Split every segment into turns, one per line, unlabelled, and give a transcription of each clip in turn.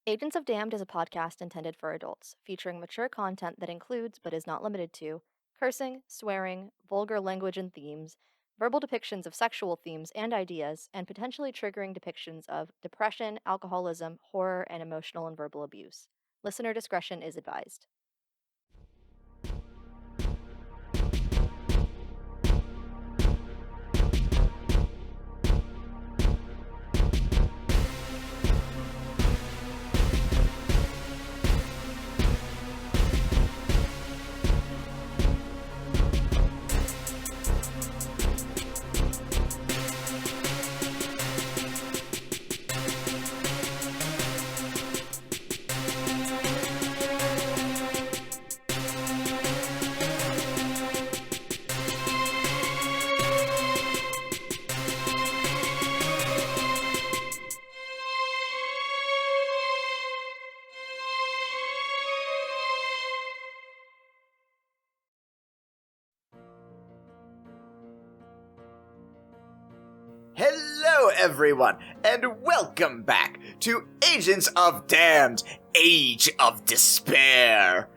Agents of Damned is a podcast intended for adults, featuring mature content that includes, but is not limited to, cursing, swearing, vulgar language and themes, verbal depictions of sexual themes and ideas, and potentially triggering depictions of depression, alcoholism, horror, and emotional and verbal abuse. Listener discretion is advised.
Hello everyone, and welcome back to Agents of Damned, Age of Despair,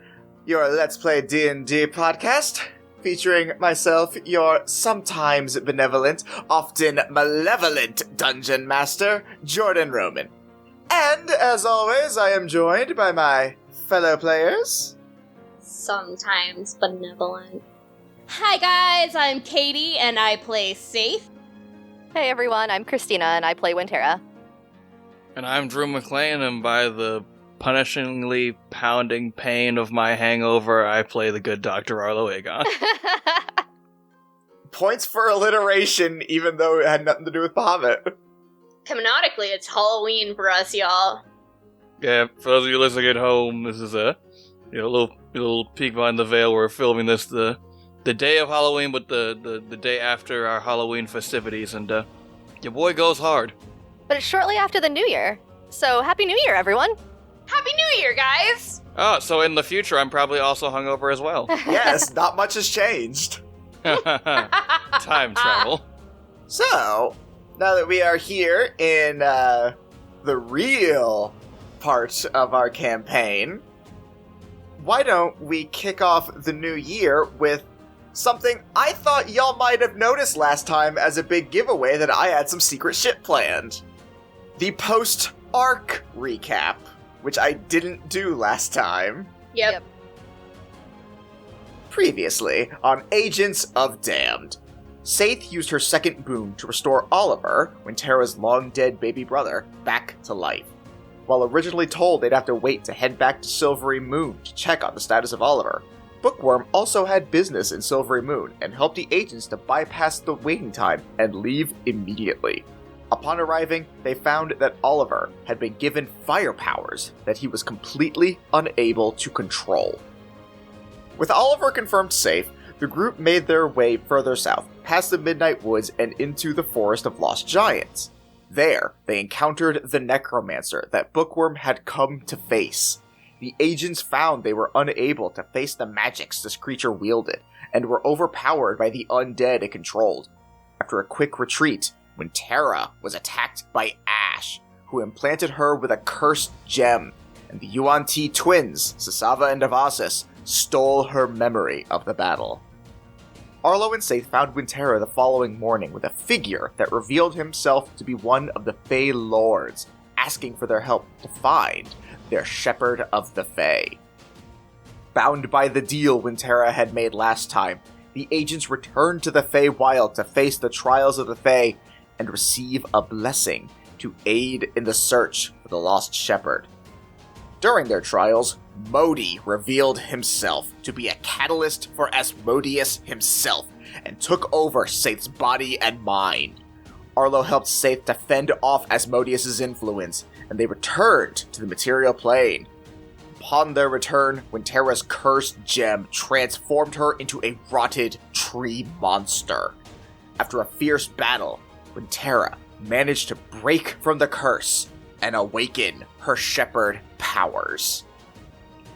your Let's Play D&D podcast, featuring myself, your sometimes benevolent, often malevolent Dungeon Master, Jordan Roman. And, as always, I am joined by my fellow players.
Sometimes benevolent.
Hi guys, I'm Katie and I play Safe.
Hey everyone, I'm Christina and I play Wintera.
And I'm Drew McLean, and by the punishingly pounding pain of my hangover, I play the good Dr. Arlo Aegon.
Points for alliteration, even though it had nothing to do with Bahamut.
Canonically, it's Halloween for us, y'all.
Yeah, for those of you listening at home, this is a little peek behind the veil. We're filming this the day of Halloween, but the day after our Halloween festivities, and your boy goes hard.
But it's shortly after the New Year, so Happy New Year, everyone!
Happy New Year, guys!
Oh, so in the future, I'm probably also hungover as well.
Yes, not much has changed.
Time travel.
So, now that we are here in the real part of our campaign, why don't we kick off the new year with something I thought y'all might have noticed last time as a big giveaway that I had some secret shit planned. The post-arc recap, which I didn't do last time.
Yep.
Previously, on Agents of Damned, Saith used her second boon to restore Oliver, Wintera's long-dead baby brother, back to life. While originally told they'd have to wait to head back to Silvery Moon to check on the status of Oliver, Bookworm also had business in Silvery Moon and helped the agents to bypass the waiting time and leave immediately. Upon arriving, they found that Oliver had been given fire powers that he was completely unable to control. With Oliver confirmed safe, the group made their way further south, past the Midnight Woods and into the Forest of Lost Giants. There, they encountered the Necromancer that Bookworm had come to face. The agents found they were unable to face the magics this creature wielded, and were overpowered by the undead it controlled. After a quick retreat, Wintera was attacked by Ash, who implanted her with a cursed gem, and the Yuan-Ti twins, Sasava and Avasis, stole her memory of the battle. Arlo and Saith found Wintera the following morning with a figure that revealed himself to be one of the Fey Lords, asking for their help to find their Shepherd of the Fae. Bound by the deal Wintera had made last time, the agents returned to the Feywild to face the trials of the Fae and receive a blessing to aid in the search for the lost shepherd. During their trials, Modi revealed himself to be a catalyst for Asmodeus himself and took over Saith's body and mind. Arlo helped Saith to fend off Asmodeus' influence, and they returned to the material plane. Upon their return, Wintera's cursed gem transformed her into a rotted tree monster. After a fierce battle, Wintera managed to break from the curse and awaken her shepherd powers.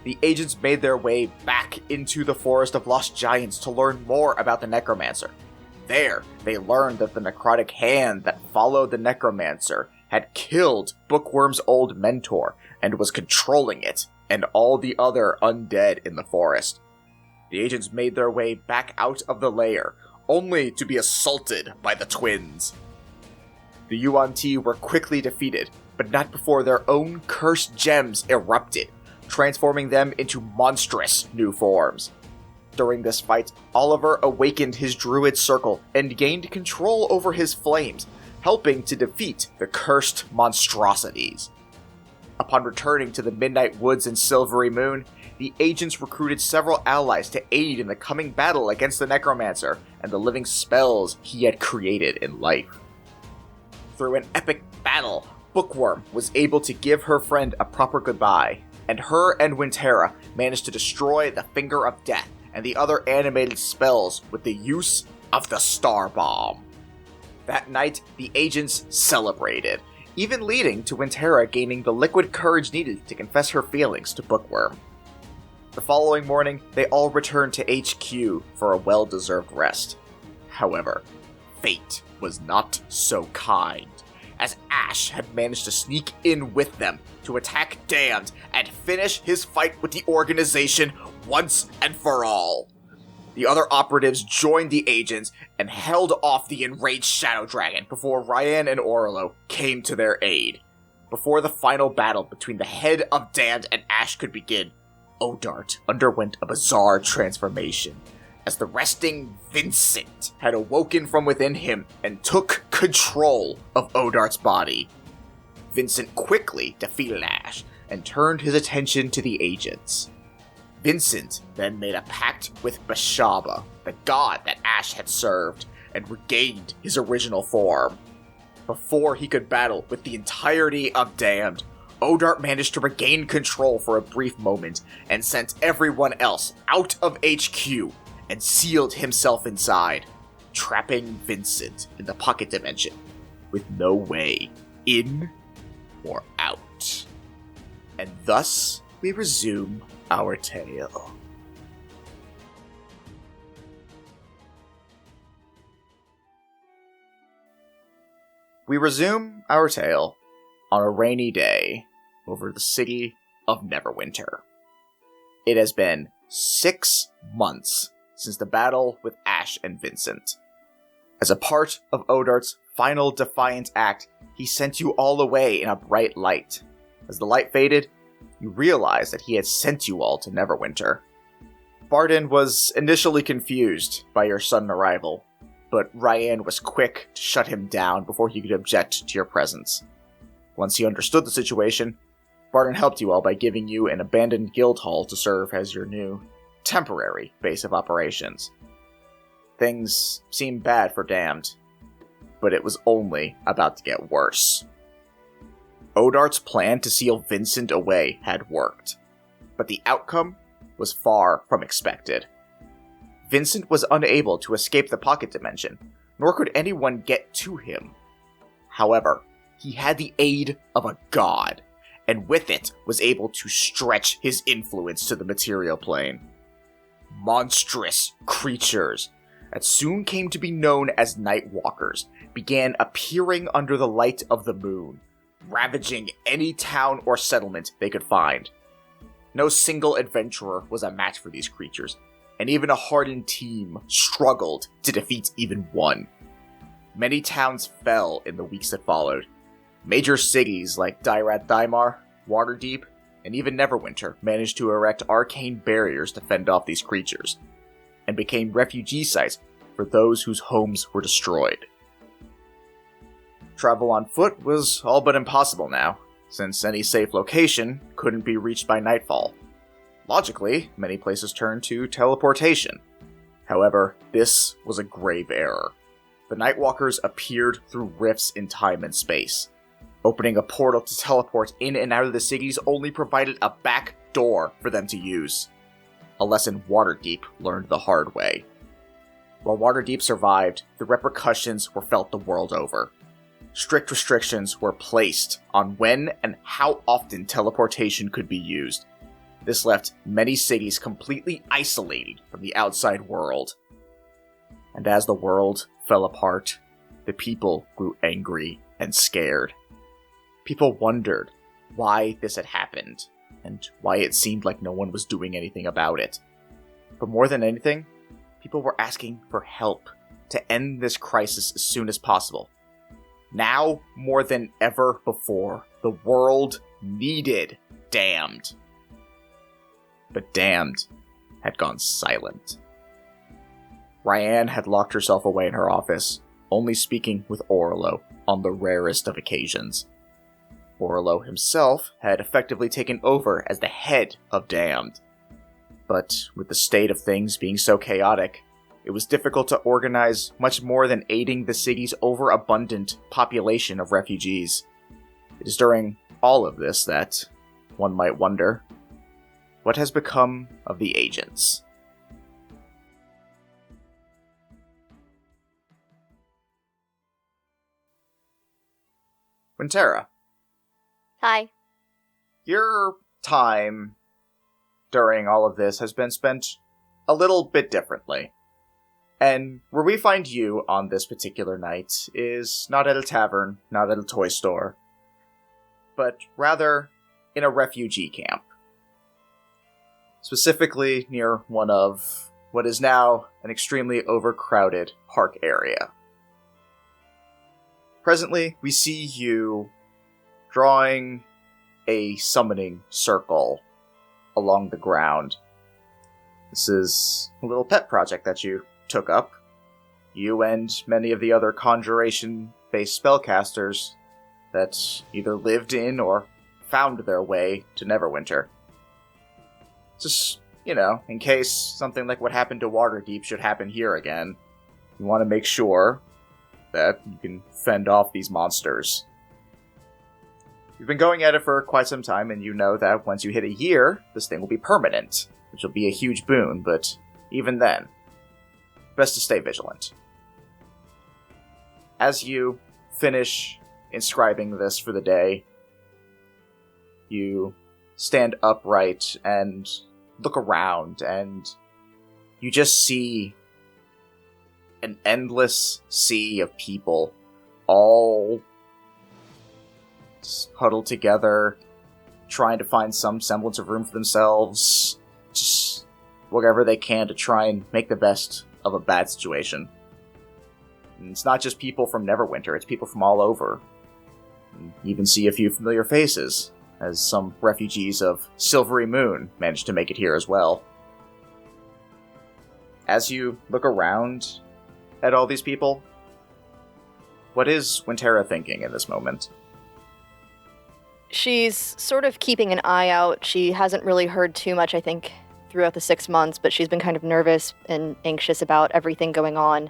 The agents made their way back into the Forest of Lost Giants to learn more about the Necromancer. There, they learned that the necrotic hand that followed the Necromancer had killed Bookworm's old mentor and was controlling it and all the other undead in the forest. The agents made their way back out of the lair, only to be assaulted by the twins. The Yuan-Ti were quickly defeated, but not before their own cursed gems erupted, transforming them into monstrous new forms. During this fight, Oliver awakened his druid circle and gained control over his flames, helping to defeat the cursed monstrosities. Upon returning to the Midnight Woods and Silvery Moon, the agents recruited several allies to aid in the coming battle against the Necromancer and the living spells he had created in life. Through an epic battle, Bookworm was able to give her friend a proper goodbye, and her and Wintera managed to destroy the Finger of Death and the other animated spells with the use of the Star Bomb. That night, the agents celebrated, even leading to Wintera gaining the liquid courage needed to confess her feelings to Bookworm. The following morning, they all returned to HQ for a well-deserved rest. However, fate was not so kind, as Ash had managed to sneak in with them to attack Damned and finish his fight with the organization once and for all. The other operatives joined the agents and held off the enraged Shadow Dragon before Ryan and Orlo came to their aid. Before the final battle between the head of Damned and Ash could begin, Odart underwent a bizarre transformation, as the resting Vincent had awoken from within him and took control of Odart's body. Vincent quickly defeated Ash and turned his attention to the agents. Vincent then made a pact with Bashaba, the god that Ash had served, and regained his original form. Before he could battle with the entirety of Damned, Odart managed to regain control for a brief moment and sent everyone else out of HQ and sealed himself inside, trapping Vincent in the pocket dimension with no way in or out. And thus we resume our tale. We resume our tale on a rainy day over the city of Neverwinter. It has been 6 months since the battle with Ash and Vincent. As a part of Odart's final defiant act, he sent you all away in a bright light. As the light faded, you realized that he had sent you all to Neverwinter. Barden was initially confused by your sudden arrival, but Ryan was quick to shut him down before he could object to your presence. Once he understood the situation, Barden helped you all by giving you an abandoned guild hall to serve as your new, temporary base of operations. Things seemed bad for Damned, but it was only about to get worse. Odart's plan to seal Vincent away had worked, but the outcome was far from expected. Vincent was unable to escape the pocket dimension, nor could anyone get to him. However, he had the aid of a god, and with it was able to stretch his influence to the material plane. Monstrous creatures that soon came to be known as Nightwalkers began appearing under the light of the moon, ravaging any town or settlement they could find. No single adventurer was a match for these creatures, and even a hardened team struggled to defeat even one. Many towns fell in the weeks that followed. Major cities like Dyrath Daimar, Waterdeep, and even Neverwinter managed to erect arcane barriers to fend off these creatures, and became refugee sites for those whose homes were destroyed. Travel on foot was all but impossible now, since any safe location couldn't be reached by nightfall. Logically, many places turned to teleportation. However, this was a grave error. The Nightwalkers appeared through rifts in time and space. Opening a portal to teleport in and out of the cities only provided a back door for them to use. A lesson Waterdeep learned the hard way. While Waterdeep survived, the repercussions were felt the world over. Strict restrictions were placed on when and how often teleportation could be used. This left many cities completely isolated from the outside world. And as the world fell apart, the people grew angry and scared. People wondered why this had happened, and why it seemed like no one was doing anything about it. But more than anything, people were asking for help to end this crisis as soon as possible. Now, more than ever before, the world needed Damned. But Damned had gone silent. Ryan had locked herself away in her office, only speaking with Orlo on the rarest of occasions. Orlo himself had effectively taken over as the head of Damned. But with the state of things being so chaotic, it was difficult to organize much more than aiding the city's overabundant population of refugees. It is during all of this that one might wonder, what has become of the agents? Wintera,
Hi.
your time during all of this has been spent a little bit differently. And where we find you on this particular night is not at a tavern, not at a toy store, but rather in a refugee camp. Specifically near one of what is now an extremely overcrowded park area. Presently, we see you drawing a summoning circle along the ground. This is a little pet project that you took up. You and many of the other conjuration-based spellcasters that either lived in or found their way to Neverwinter. Just, in case something like what happened to Waterdeep should happen here again, you want to make sure that you can fend off these monsters. You've been going at it for quite some time, and you know that once you hit a year, this thing will be permanent, which will be a huge boon, but even then, best to stay vigilant. As you finish inscribing this for the day, you stand upright and look around, and you just see an endless sea of people, all huddled together, trying to find some semblance of room for themselves, just whatever they can to try and make the best of a bad situation. And it's not just people from Neverwinter, it's people from all over. You even see a few familiar faces, as some refugees of Silvery Moon managed to make it here as well. As you look around at all these people, what is Wintera thinking in this moment?
She's sort of keeping an eye out. She hasn't really heard too much, I think, throughout the 6 months, but she's been kind of nervous and anxious about everything going on.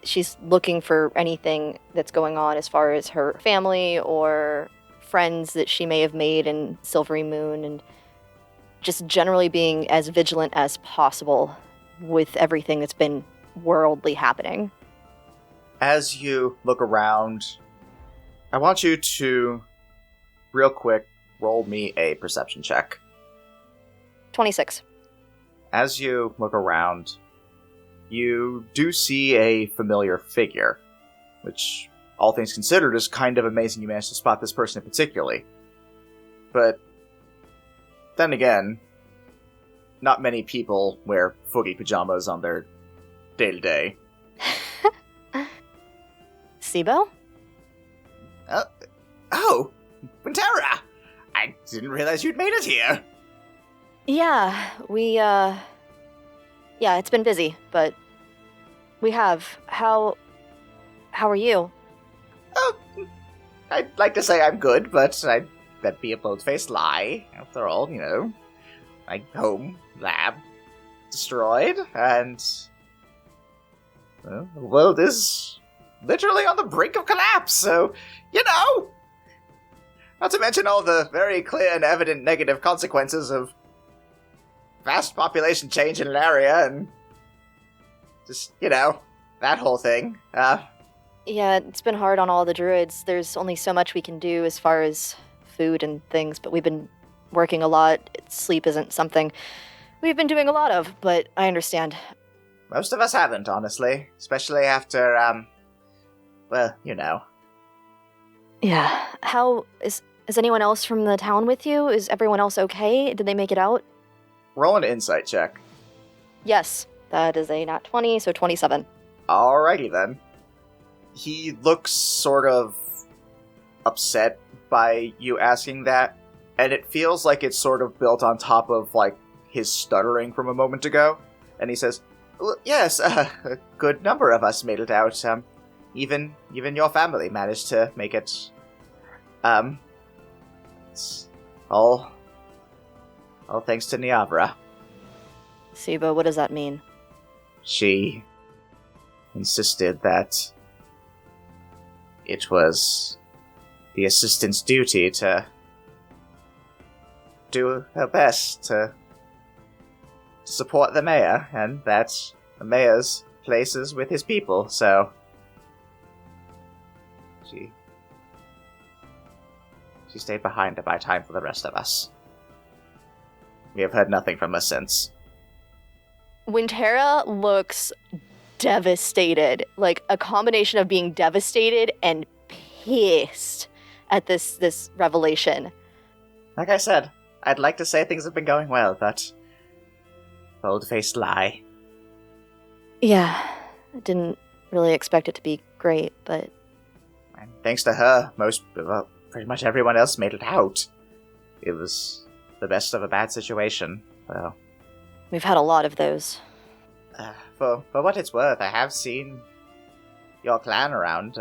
She's looking for anything that's going on as far as her family or friends that she may have made in Silvery Moon, and just generally being as vigilant as possible with everything that's been worldly happening.
As you look around, I want you to, real quick, roll me a perception check.
26.
As you look around, you do see a familiar figure, which, all things considered, is kind of amazing you managed to spot this person particularly. But then again, not many people wear foogie pajamas on their day-to-day.
Sibo?
Oh, Wintera! I didn't realize you'd made it here.
Yeah, yeah, it's been busy, but we have. How are you?
Oh, I'd like to say I'm good, but that'd be a bold-faced lie. After all, my home lab destroyed, and well, the world is literally on the brink of collapse, so, not to mention all the very clear and evident negative consequences of vast population change in an area, and just, that whole thing.
Yeah, it's been hard on all the druids. There's only so much we can do as far as food and things, but we've been working a lot. Sleep isn't something we've been doing a lot of, but I understand.
Most of us haven't, honestly. Especially after,
Yeah. How is anyone else from the town with you? Is everyone else okay? Did they make it out?
Roll an insight check.
Yes. That is a nat 20, so 27.
Alrighty then. He looks sort of upset by you asking that, and it feels like it's sort of built on top of, like, his stuttering from a moment ago. And he says, "Well, yes, a good number of us made it out. Even your family managed to make it. It's all thanks to Niavra.
Siba, what does that mean?
She insisted that it was the assistant's duty to do her best to support the mayor, and that the mayor's place is with his people, so she stayed behind to buy time for the rest of us. We have heard nothing from her since."
Wintera looks devastated, like a combination of being devastated and pissed at this revelation.
Like I said, I'd like to say things have been going well, but bold-faced lie.
Yeah, I didn't really expect it to be great, but
And thanks to her, pretty much everyone else made it out. It was the best of a bad situation, so...
we've had a lot of those.
For what it's worth, I have seen your clan around.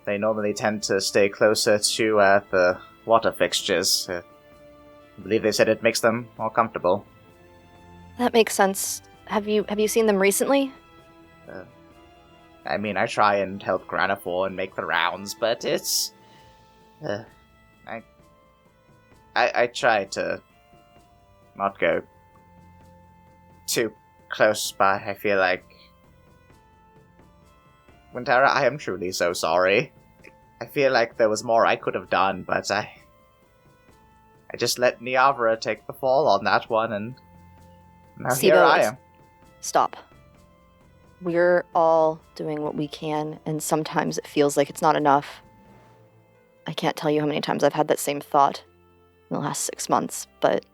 They normally tend to stay closer to the water fixtures. I believe they said it makes them more comfortable.
That makes sense. Have you seen them recently?
I mean, I try and help Granifor and make the rounds, but it's... I try to not go too close by. I feel like... Wintera, I am truly so sorry. I feel like there was more I could have done, but I just let Niavra take the fall on that one, and now here
Sibo,
I am.
Stop. We're all doing what we can, and sometimes it feels like it's not enough. I can't tell you how many times I've had that same thought in the last 6 months, but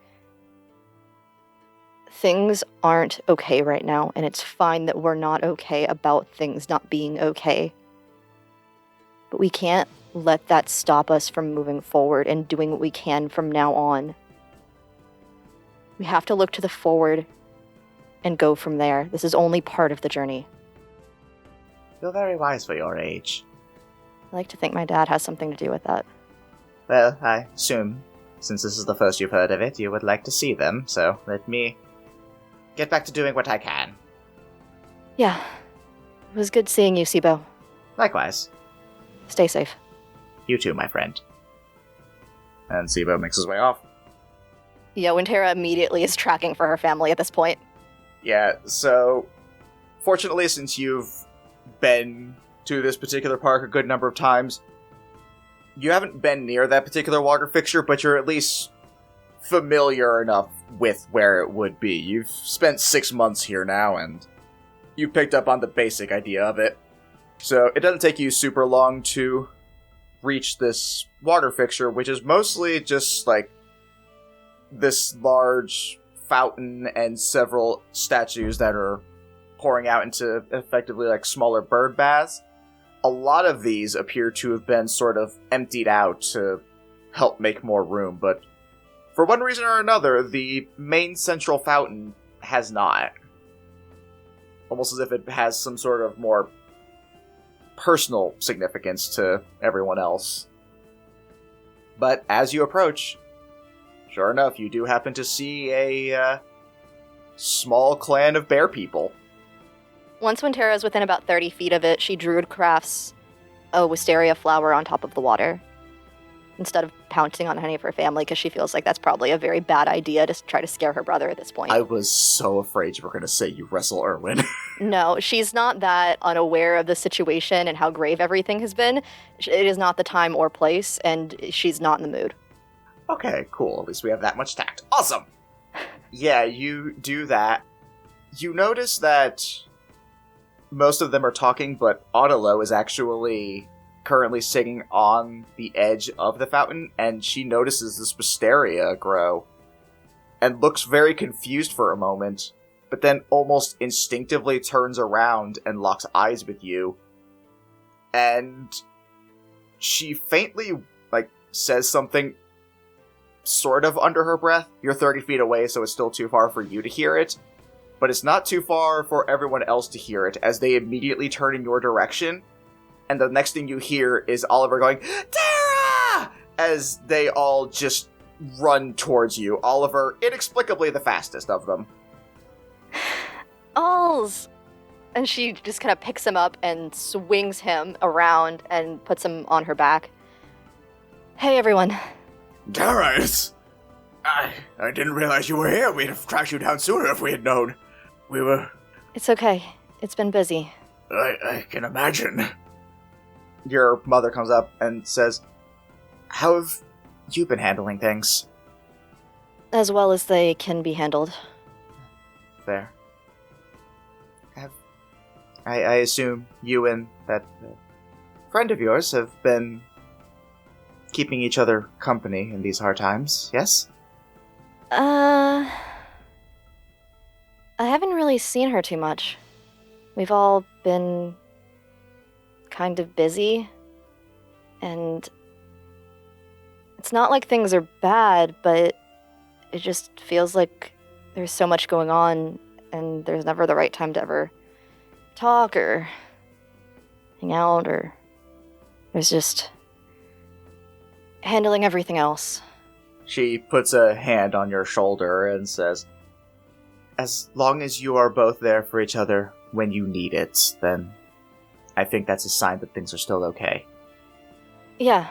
things aren't okay right now, and it's fine that we're not okay about things not being okay. But we can't let that stop us from moving forward and doing what we can from now on. We have to look to the forward and go from there. This is only part of the journey.
You're very wise for your age.
I like to think my dad has something to do with that.
Well, I assume, since this is the first you've heard of it, you would like to see them, so let me get back to doing what I can.
Yeah. It was good seeing you, Sibo.
Likewise.
Stay safe.
You too, my friend. And Sibo makes his way off.
Yeah, Wintera immediately is tracking for her family at this point.
Yeah, so fortunately, since you've been to this particular park a good number of times, you haven't been near that particular water fixture, but you're at least familiar enough with where it would be. You've spent 6 months here now, and you picked up on the basic idea of it. So it doesn't take you super long to reach this water fixture, which is mostly just like this large fountain and several statues that are pouring out into effectively like smaller bird baths. A lot of these appear to have been sort of emptied out to help make more room, but for one reason or another, the main central fountain has not. Almost as if it has some sort of more personal significance to everyone else. But as you approach, sure enough, you do happen to see a small clan of bear people.
Once Wintera is within about 30 feet of it, she druid crafts a wisteria flower on top of the water, instead of pouncing on any of her family, because she feels like that's probably a very bad idea to try to scare her brother at this point.
I was so afraid you were going to say you wrestle Erwin.
No, she's not that unaware of the situation and how grave everything has been. It is not the time or place, and she's not in the mood.
Okay, cool. At least we have that much tact. Awesome! Yeah, you do that. You notice that most of them are talking, but Autolo is actually currently sitting on the edge of the fountain, and she notices this wisteria grow and looks very confused for a moment, but then almost instinctively turns around and locks eyes with you. And she faintly, says something sort of under her breath. You're 30 feet away, so it's still too far for you to hear it, but it's not too far for everyone else to hear it, as they immediately turn in your direction, and the next thing you hear is Oliver going, "Tara!" as they all just run towards you. Oliver, inexplicably the fastest of them.
Alls! And she just kind of picks him up and swings him around and puts him on her back. Hey, everyone.
Tara, I didn't realize you were here. We'd have tracked you down sooner if we had known.
It's okay. It's been busy.
I can imagine. Your mother comes up and says, "How have you been handling things?"
As well as they can be handled.
Fair. I assume you and that friend of yours have been keeping each other company in these hard times, yes?
I haven't really seen her too much. We've all been kind of busy, and it's not like things are bad, but it just feels like there's so much going on, and there's never the right time to ever talk or hang out, or there's just handling everything else.
She puts a hand on your shoulder and says, "As long as you are both there for each other when you need it, then I think that's a sign that things are still okay.
Yeah.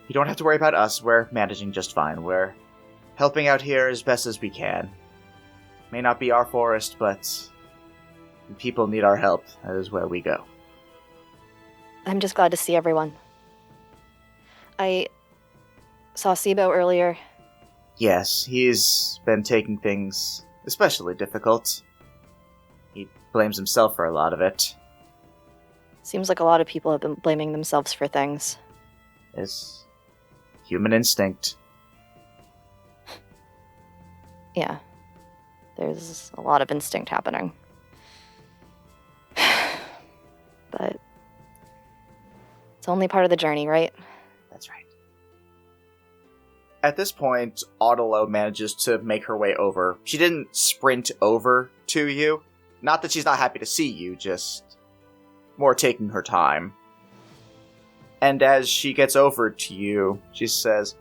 You don't have to worry about us. We're managing just fine. We're helping out here as best as we can. May not be our forest, but when people need our help, that is where we go."
I'm just glad to see everyone. I saw Sibo earlier.
Yes, he's been taking things especially difficult. He blames himself for a lot of it.
Seems like a lot of people have been blaming themselves for things.
It's human instinct.
Yeah. There's a lot of instinct happening. But it's only part of the journey, right?
That's right. At this point, Audelo manages to make her way over. She didn't sprint over to you. Not that she's not happy to see you, just more taking her time. And as she gets over to you, she says,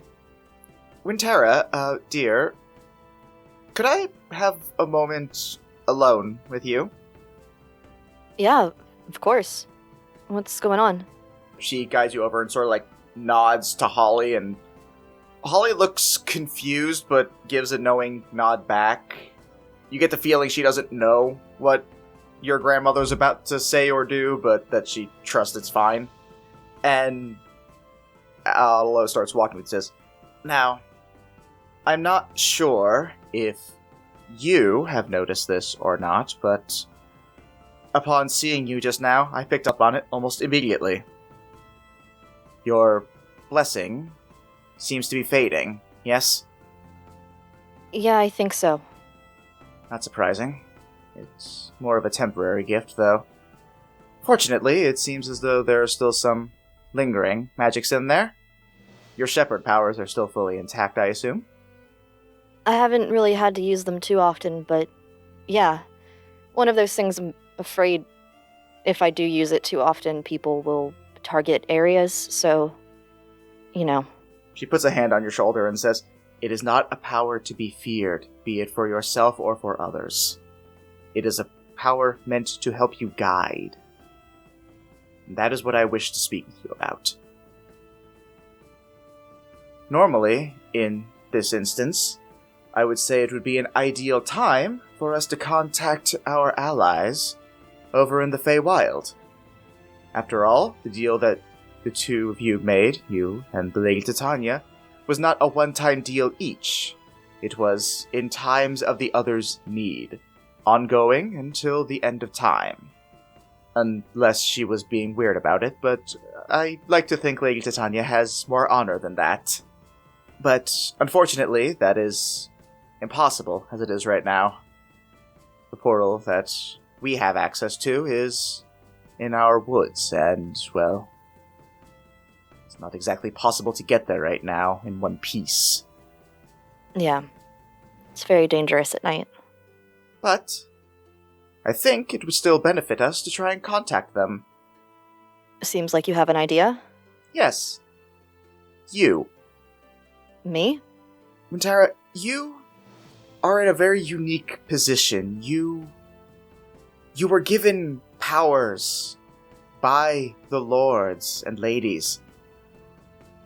"Wintera, dear, could I have a moment alone with you?"
Yeah, of course. What's going on?
She guides you over and sort of nods to Holly, and Holly looks confused but gives a knowing nod back. You get the feeling she doesn't know what your grandmother's about to say or do, but that she trusts it's fine. And Audelo starts walking and says, "Now, I'm not sure if you have noticed this or not, but upon seeing you just now, I picked up on it almost immediately. Your blessing seems to be fading, yes?"
Yeah, I think so.
Not surprising. It's more of a temporary gift, though. Fortunately, it seems as though there are still some lingering magics in there. Your shepherd powers are still fully intact, I assume?
I haven't really had to use them too often, but yeah. One of those things I'm afraid if I do use it too often, people will target areas, so, you know.
She puts a hand on your shoulder and says, "It is not a power to be feared, be it for yourself or for others. It is a power meant to help you guide. And that is what I wish to speak with you about. Normally, in this instance, I would say it would be an ideal time for us to contact our allies over in the Feywild. After all, the deal that the two of you made, you and the Lady Titania, was not a one-time deal each. It was in times of the other's need, ongoing until the end of time. Unless she was being weird about it, but I like to think Lady Titania has more honor than that. But unfortunately, that is impossible as it is right now. The portal that we have access to is in our woods, and, well, it's not exactly possible to get there right now in one piece.
Yeah. It's very dangerous at night.
But I think it would still benefit us to try and contact them.
Seems like you have an idea.
Yes. You.
Me?
Mintara, you are in a very unique position. You were given powers by the lords and ladies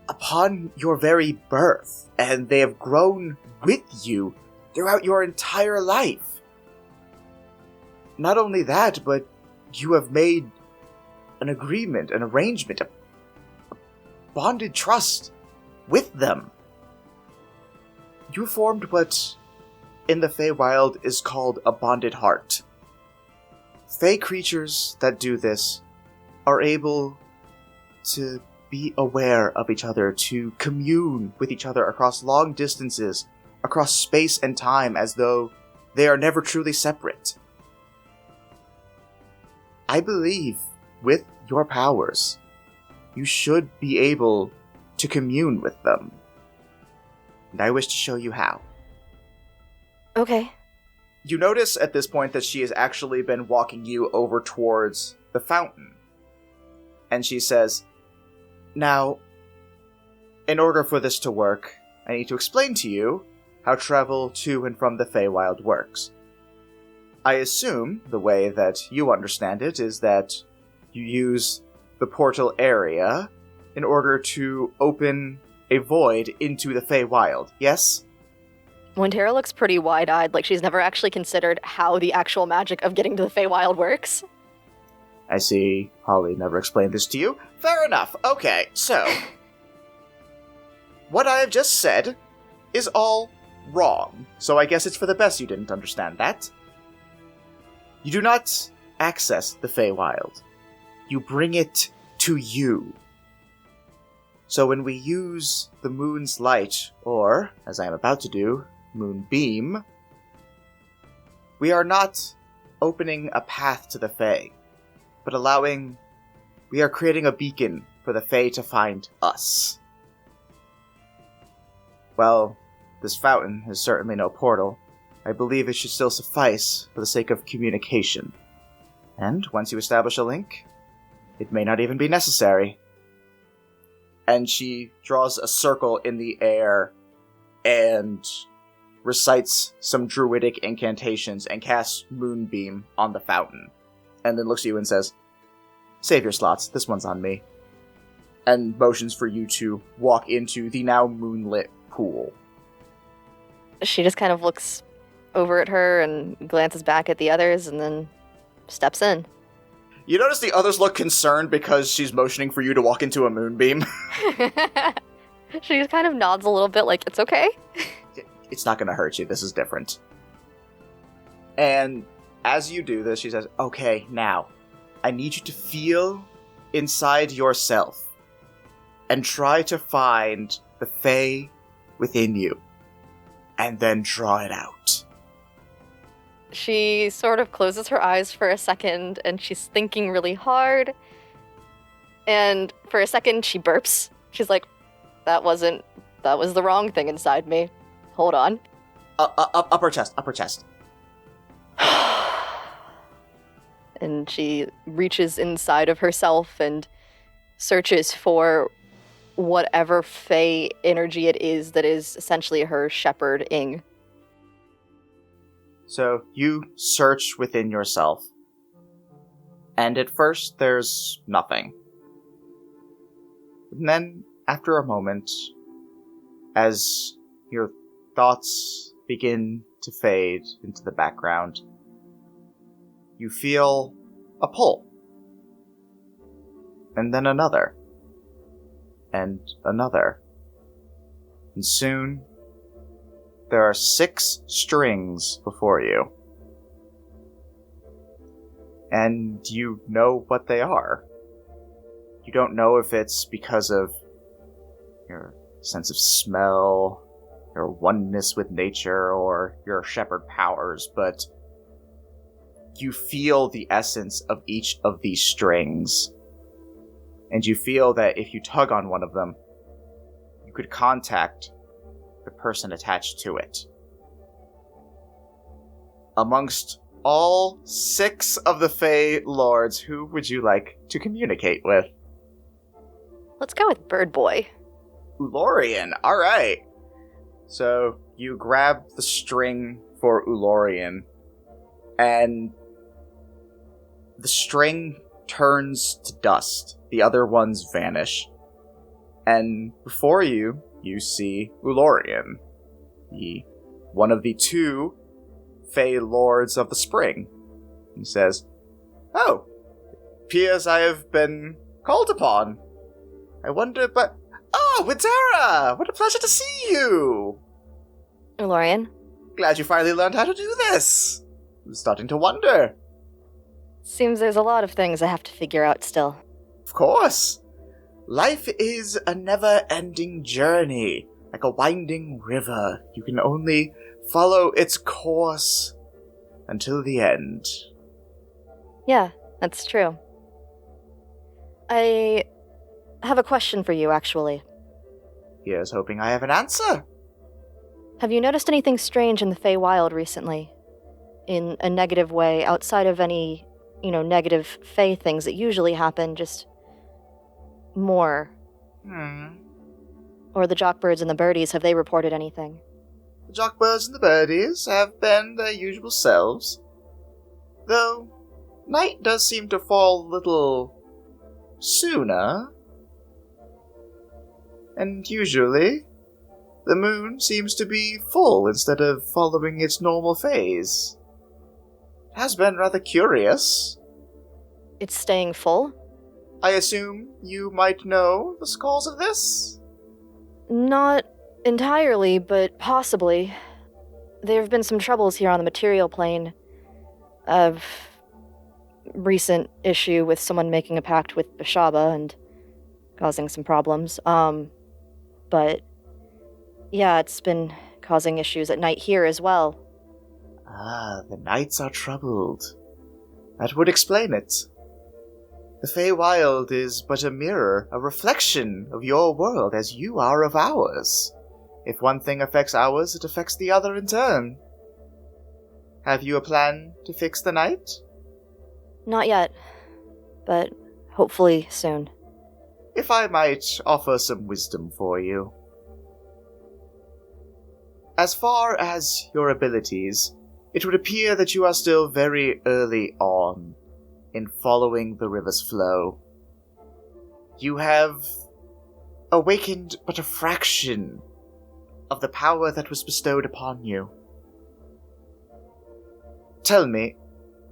upon your very birth, and they have grown with you throughout your entire life. Not only that, but you have made an agreement, an arrangement, a bonded trust with them. You formed what in the Feywild is called a bonded heart. Fey creatures that do this are able to be aware of each other, to commune with each other across long distances, across space and time, as though they are never truly separate. I believe, with your powers, you should be able to commune with them. And I wish to show you how.
Okay.
You notice at this point that she has actually been walking you over towards the fountain. And she says, "Now, in order for this to work, I need to explain to you how travel to and from the Feywild works. I assume the way that you understand it is that you use the portal area in order to open a void into the Feywild, yes?"
Wintera looks pretty wide-eyed, like she's never actually considered how the actual magic of getting to the Feywild works.
I see Holly never explained this to you. Fair enough. Okay, so what I have just said is all wrong. So I guess it's for the best you didn't understand that. You do not access the Feywild. You bring it to you. So when we use the moon's light, or, as I am about to do, moonbeam, we are not opening a path to the Fey, but we are creating a beacon for the Fey to find us. Well, this fountain is certainly no portal. I believe it should still suffice for the sake of communication. And once you establish a link, it may not even be necessary. And she draws a circle in the air and recites some druidic incantations and casts Moonbeam on the fountain. And then looks at you and says, "Save your slots, this one's on me." And motions for you to walk into the now moonlit pool.
She just kind of looks over at her and glances back at the others and then steps in.
You notice the others look concerned because she's motioning for you to walk into a moonbeam.
She just kind of nods a little bit like, it's okay.
It's not going to hurt you, this is different. And as you do this, she says, "Okay, now, I need you to feel inside yourself and try to find the Fae within you, and then draw it out."
She sort of closes her eyes for a second, and she's thinking really hard. And for a second, she burps. She's like, that was the wrong thing inside me. Hold on.
Upper chest.
And she reaches inside of herself and searches for whatever Fey energy it is that is essentially her shepherding.
So you search within yourself. And at first, there's nothing. And then, after a moment, as your thoughts begin to fade into the background, you feel a pull. And then another. And another. And soon, there are 6 strings before you. And you know what they are. You don't know if it's because of your sense of smell, your oneness with nature, or your shepherd powers, but you feel the essence of each of these strings. And you feel that if you tug on one of them, you could contact the person attached to it. Amongst all 6 of the Fey Lords, who would you like to communicate with?
Let's go with Bird Boy.
Ulorian, alright. So you grab the string for Ulorian, and the string turns to dust. The other ones vanish. And before you, you see Ulorian, one of the 2 Fey Lords of the Spring. He says, "Oh, appears I have been called upon. I wonder, but... Oh, Wintera! What a pleasure to see you!
Ulorian?
Glad you finally learned how to do this. I'm starting to wonder.
Seems there's a lot of things I have to figure out still.
Of course. Life is a never-ending journey, like a winding river. You can only follow its course until the end."
Yeah, that's true. I have a question for you, actually.
Here's hoping I have an answer.
Have you noticed anything strange in the Feywild recently? In a negative way, outside of any, negative Fey things that usually happen, just more. Or the Jockbirds and the Birdies, have they reported anything?
The Jockbirds and the Birdies have been their usual selves. Though, night does seem to fall a little sooner. And usually, the moon seems to be full instead of following its normal phase. It has been rather curious.
It's staying full?
I assume you might know the cause of this?
Not entirely, but possibly. There have been some troubles here on the material plane. Of recent issue with someone making a pact with Bashaba and causing some problems. But yeah, it's been causing issues at night here as well.
Ah, the nights are troubled. That would explain it. The Feywild is but a mirror, a reflection of your world as you are of ours. If one thing affects ours, it affects the other in turn. Have you a plan to fix the night?
Not yet, but hopefully soon.
If I might offer some wisdom for you. As far as your abilities, it would appear that you are still very early on in following the river's flow. You have awakened but a fraction of the power that was bestowed upon you. Tell me,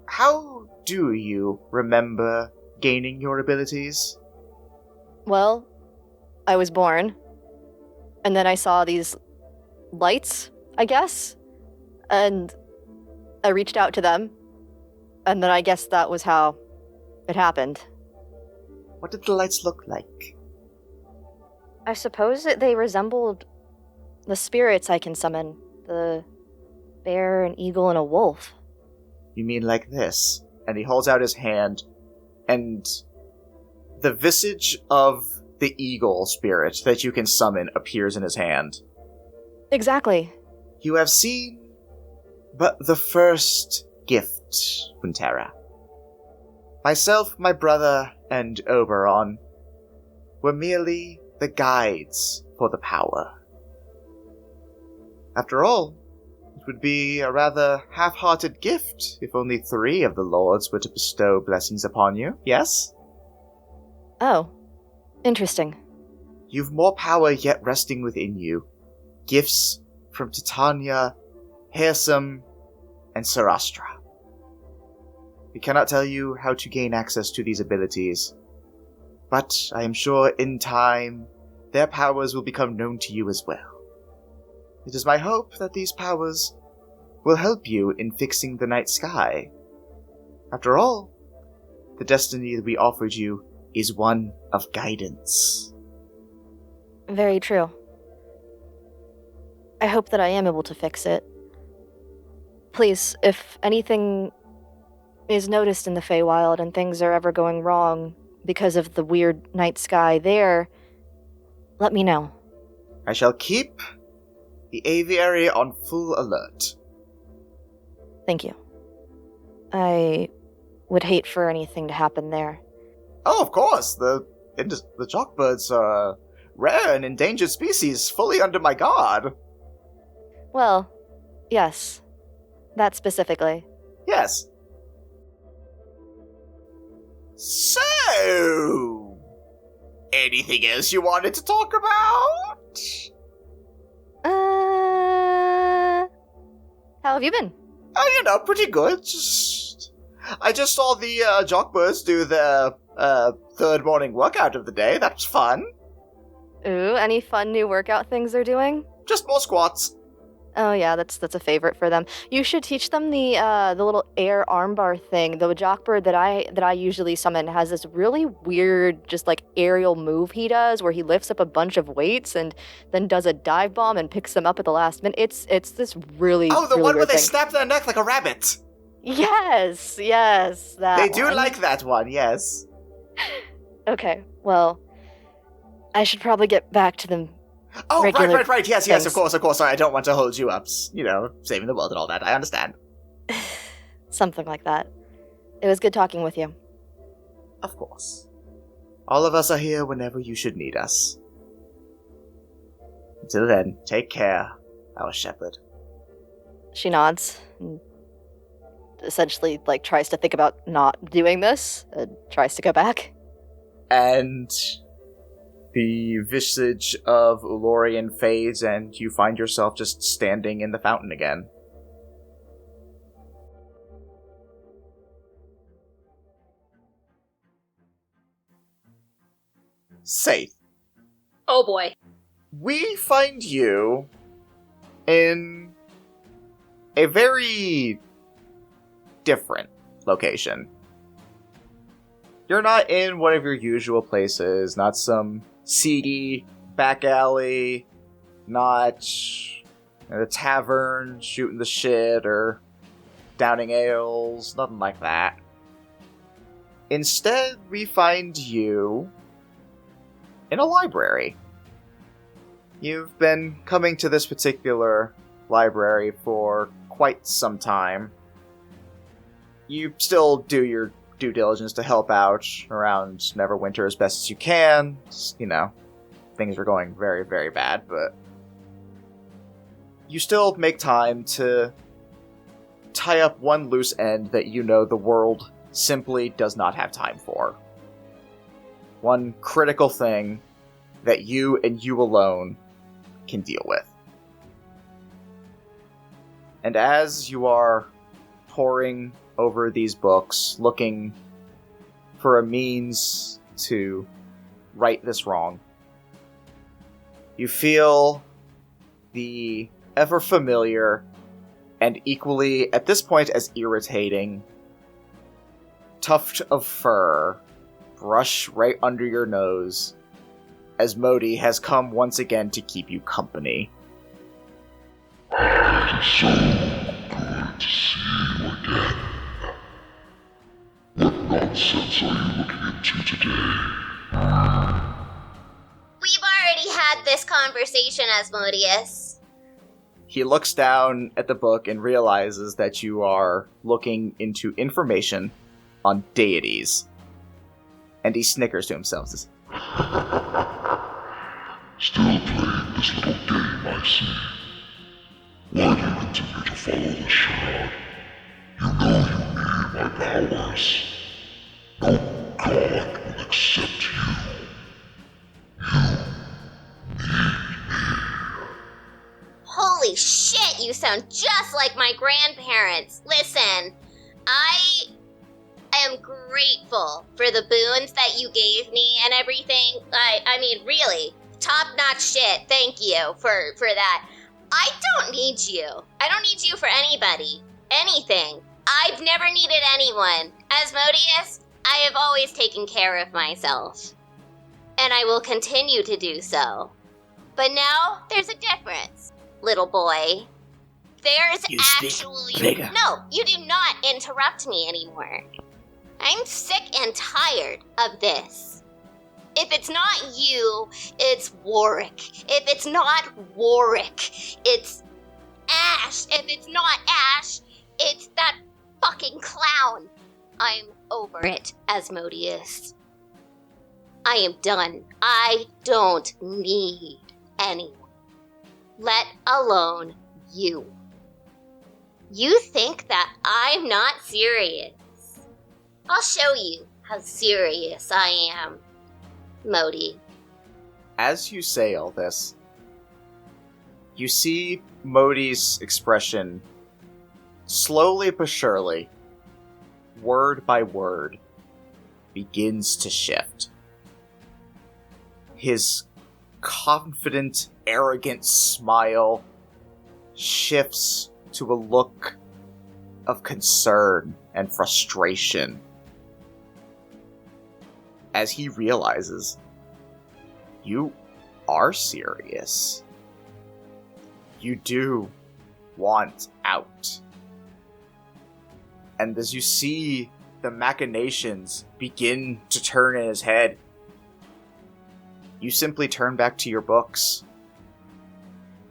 how do you remember gaining your abilities?
Well, I was born, and then I saw these lights, I guess, and I reached out to them, and then I guess that was how it happened.
What did the lights look like?
I suppose that they resembled the spirits I can summon, the bear, an eagle, and a wolf.
You mean like this? And he holds out his hand, and the visage of the eagle spirit that you can summon appears in his hand.
Exactly.
You have seen but the first gift, Wintera. Myself, my brother, and Oberon were merely the guides for the power. After all, it would be a rather half-hearted gift if only 3 of the lords were to bestow blessings upon you, yes?
Oh, interesting.
You've more power yet resting within you. Gifts from Titania, Hersum, and Sarastra. We cannot tell you how to gain access to these abilities, but I am sure in time their powers will become known to you as well. It is my hope that these powers will help you in fixing the night sky. After all, the destiny that we offered you is one of guidance.
Very true. I hope that I am able to fix it. Please, if anything is noticed in the Feywild and things are ever going wrong because of the weird night sky there, let me know.
I shall keep the aviary on full alert.
Thank you. I would hate for anything to happen there.
Oh, of course. The jockbirds are rare and endangered species, fully under my guard.
Well, yes. That specifically.
Yes. So, anything else you wanted to talk about?
How have you been?
Oh, pretty good. I just saw the jockbirds do their third morning workout of the day. That was fun.
Ooh, any fun new workout things they're doing?
Just more squats.
Oh yeah, that's a favorite for them. You should teach them the little air armbar thing. The jockbird that I usually summon has this really weird, just like aerial move he does, where he lifts up a bunch of weights and then does a dive bomb and picks them up at the last minute. It's this really
Oh, the
really
one where
weird
they
thing.
snap their neck like a rabbit.
Yes, that.
They do
one.
like that one, yes.
Okay, well, I should probably get back to them.
Oh,
Regular
right. Yes,
things.
of course. Sorry, I don't want to hold you up. Saving the world and all that. I understand.
Something like that. It was good talking with you.
Of course. All of us are here whenever you should need us. Until then, take care, our shepherd.
She nods and essentially tries to think about not doing this and tries to go back.
And the visage of Ulorian fades, and you find yourself just standing in the fountain again. Safe.
Oh boy.
We find you in a very different location. You're not in one of your usual places, not some seedy back alley, not at a tavern shooting the shit or downing ales, nothing like that. Instead, we find you in a library. You've been coming to this particular library for quite some time. You still do your due diligence to help out around Neverwinter as best as you can. Things are going very, very bad, but you still make time to tie up one loose end that the world simply does not have time for. One critical thing that you and you alone can deal with. And as you are poring over these books, looking for a means to right this wrong, you feel the ever familiar and equally, at this point, as irritating tuft of fur brush right under your nose as Modi has come once again to keep you company.
It's so good to see you again. What nonsense are you looking into today?
We've already had this conversation, Asmodeus.
He looks down at the book and realizes that you are looking into information on deities. And he snickers to himself. Says,
Still playing this little game, I see. Why do you continue to follow the shroud? You know you need my powers. No god will accept you.
Holy shit, you sound just like my grandparents. Listen, I am grateful for the boons that you gave me and everything. I mean, really, top-notch shit. Thank you for that. I don't need you. I don't need you for anybody. Anything. I've never needed anyone. Asmodeus, I have always taken care of myself. And I will continue to do so. But now, there's a difference, little boy. There's
You speak
actually...
bigger.
No, you do not interrupt me anymore. I'm sick and tired of this. If it's not you, it's Warwick. If it's not Warwick, it's Ash. If it's not Ash, it's that fucking clown. I'm over it, Asmodeus. I am done. I don't need anyone. Let alone you. You think that I'm not serious? I'll show you how serious I am, Modi.
As you say all this, you see Modi's expression slowly but surely, word by word, begins to shift. His confident, arrogant smile shifts to a look of concern and frustration as he realizes you are serious. You do want out. And as you see the machinations begin to turn in his head, you simply turn back to your books,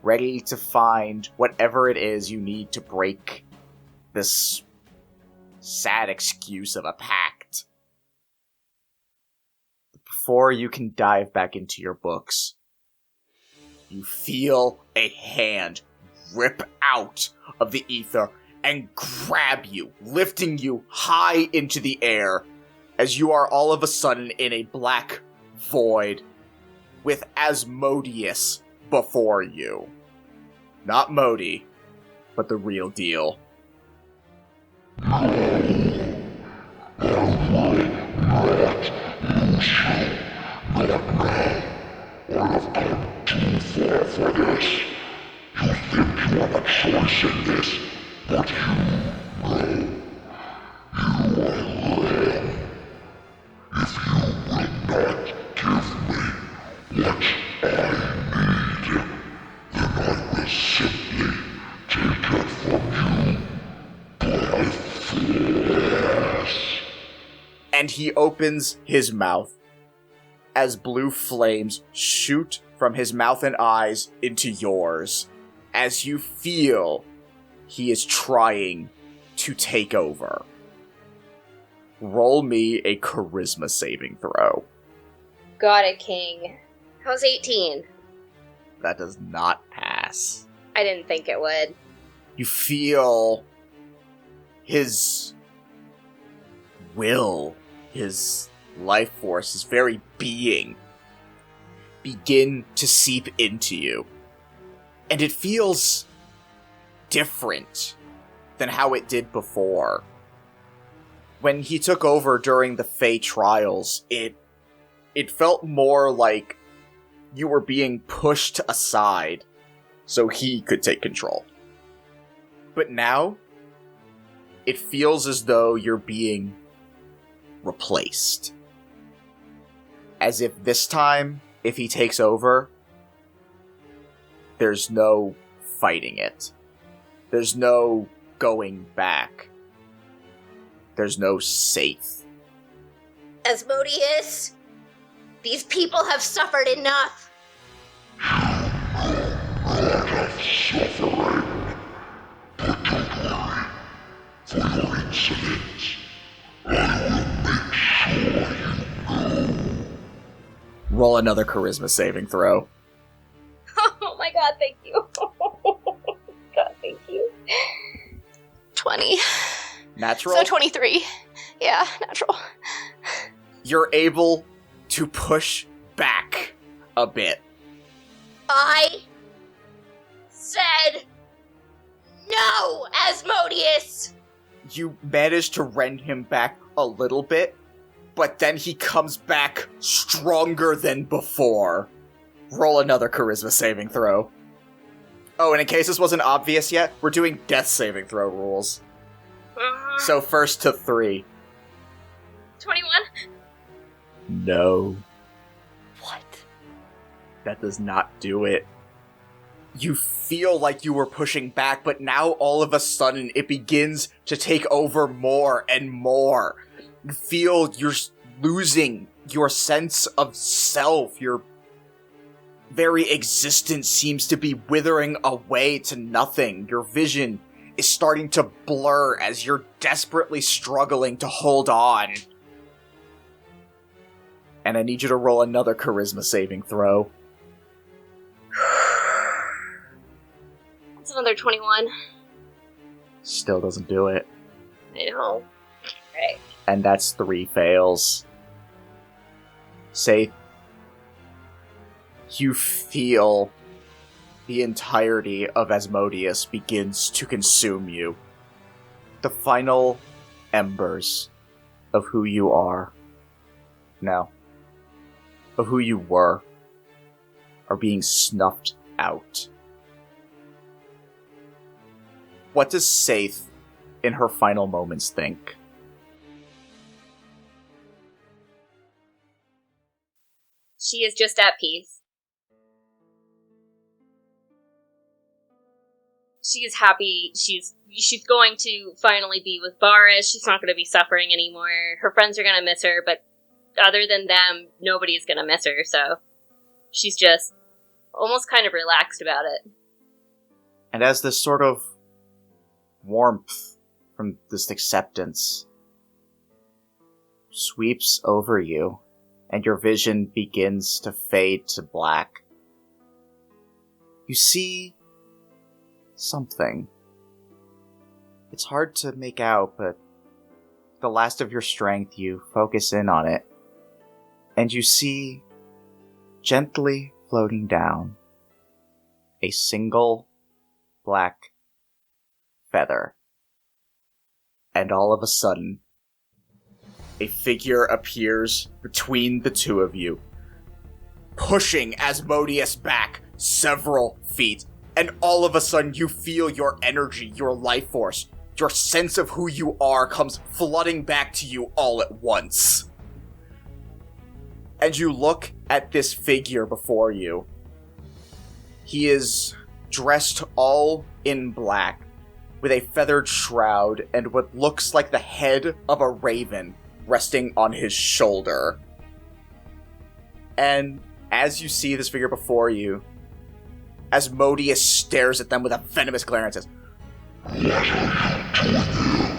ready to find whatever it is you need to break this sad excuse of a pact. Before you can dive back into your books, you feel a hand rip out of the ether and grab you, lifting you high into the air as you are all of a sudden in a black void with Asmodeus before you. Not Modi, but the real deal. And he opens his mouth as blue flames shoot from his mouth and eyes into yours as you feel he is trying to take over. Roll me a charisma saving throw.
Got it, King.
How's 18?
That does not pass.
I didn't think it would.
You feel his will, his life force, his very being begin to seep into you. And it feels different than how it did before. When he took over during the Fey trials, it felt more like you were being pushed aside so he could take control. But now, it feels as though you're being replaced. As if this time, if he takes over, there's no fighting it. There's no going back. There's no safe.
Asmodeus, these people have suffered enough.
Roll another charisma saving throw.
Oh my god, thank you. God, thank you.
20.
Natural?
So 23. Yeah, natural.
You're able to push back a bit.
I said no, Asmodeus!
You manage to rend him back a little bit, but then he comes back stronger than before. Roll another charisma saving throw. Oh, and in case this wasn't obvious yet, we're doing death saving throw rules. So first to 3.
21?
No,
What?
that does not do it. You feel like you were pushing back, but now all of a sudden it begins to take over more and more. You feel you're losing your sense of self. Your very existence seems to be withering away to nothing. Your vision is starting to blur as you're desperately struggling to hold on. And I need you to roll another charisma saving throw.
It's another 21.
Still doesn't do it.
I know. Right.
And that's 3 fails. Say, you feel the entirety of Asmodeus begins to consume you. The final embers of who you are, no, of who you were, are being snuffed out. What does Saith, in her final moments, think?
She is just at peace. She is happy. She's going to finally be with Baris. She's not going to be suffering anymore. Her friends are going to miss her, but other than them, nobody's going to miss her, so she's just almost kind of relaxed about it.
And as this sort of warmth from this acceptance sweeps over you, and your vision begins to fade to black, you see something. It's hard to make out, but the last of your strength, you focus in on it, and you see, gently floating down, a single black feather. And all of a sudden, a figure appears between the two of you, pushing Asmodeus back several feet. And all of a sudden, you feel your energy, your life force, your sense of who you are comes flooding back to you all at once. And you look at this figure before you. He is dressed all in black, with a feathered shroud and what looks like the head of a raven resting on his shoulder. And as you see this figure before you, Asmodeus stares at them with a venomous glare and says,
What are you doing here?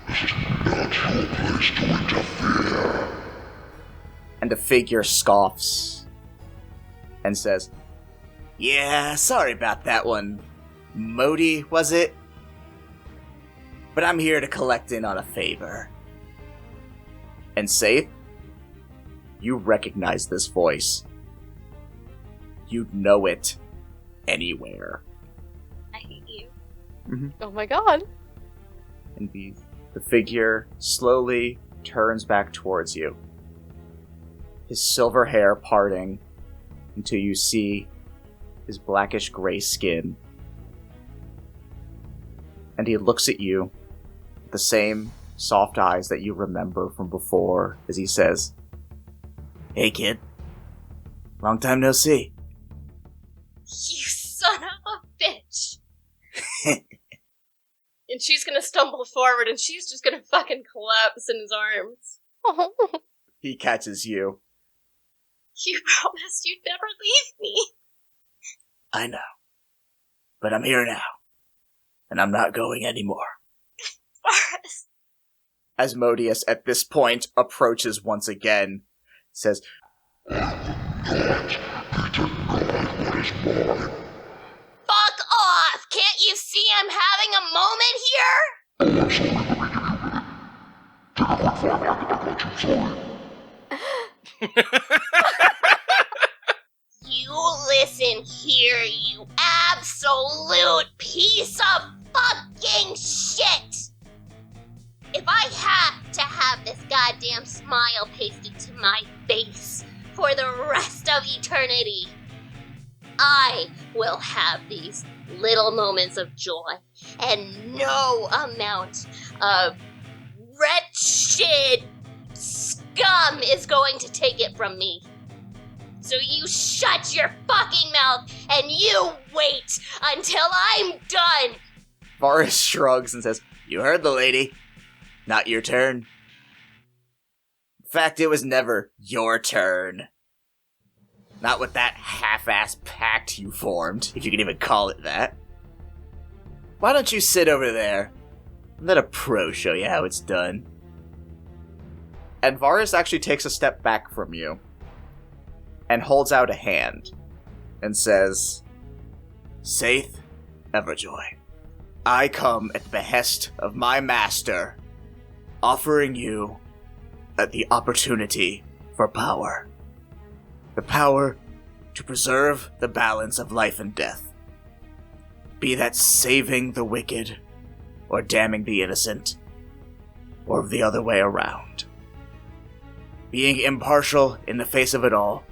This is not your place to interfere.
and the figure scoffs and says, "Yeah, sorry about that one. Modi, was it? But I'm here to collect in on a favor." And Saith, you recognize this voice. You'd know it anywhere.
I hate you.
Oh my god.
And the figure slowly turns back towards you, his silver hair parting until you see his blackish gray skin. And he looks at you with the same soft eyes that you remember from before as he says, "Hey kid, long time no see."
You son of a bitch. And she's gonna stumble forward and she's just gonna fucking collapse in his arms.
He catches you.
You promised you'd never leave me.
"I know, but I'm here now, and I'm not going anymore."
Boris.
Asmodeus at this point approaches once again, says,
Fuck off! Can't you see I'm having a moment here? You listen here, you absolute piece of fucking shit! If I have to have this goddamn smile pasted to my face for the rest of eternity, I will have these little moments of joy, and no amount of wretched scum is going to take it from me. So you shut your fucking mouth and you wait until I'm done.
Varus shrugs and says, "You heard the lady. Not your turn. In fact, it was never your turn. Not with that half-ass pact you formed, if you can even call it that. Why don't you sit over there and let a pro show you how it's done?" And Varus actually takes a step back from you and holds out a hand and says, "Saith Everjoy, I come at the behest of my master, offering you the opportunity for power. The power to preserve the balance of life and death. Be that saving the wicked, or damning the innocent, or the other way around. Being impartial in the face of it all,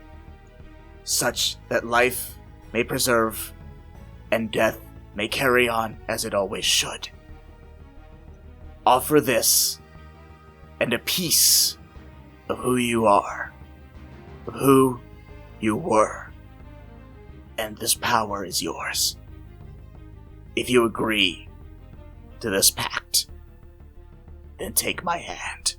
such that life may preserve and death may carry on as it always should. Offer this, and a piece of who you are, of who you were, and this power is yours. If you agree to this pact, then take my hand."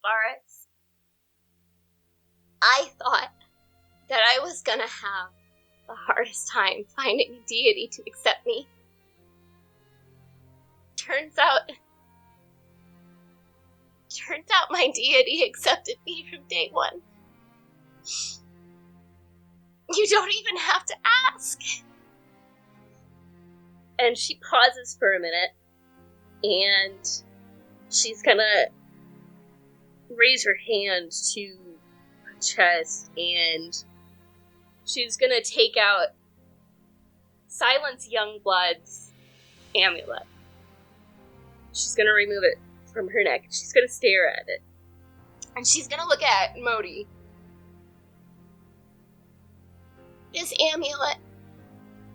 Varus, I thought that I was gonna have the hardest time finding a deity to accept me. Turns out my deity accepted me from day one. You don't even have to ask.
And she pauses for a minute, and she's gonna raise her hand to her chest, and she's gonna take out Silence Youngblood's amulet. She's gonna remove it from her neck. She's gonna stare at it.
And she's gonna look at Modi. This amulet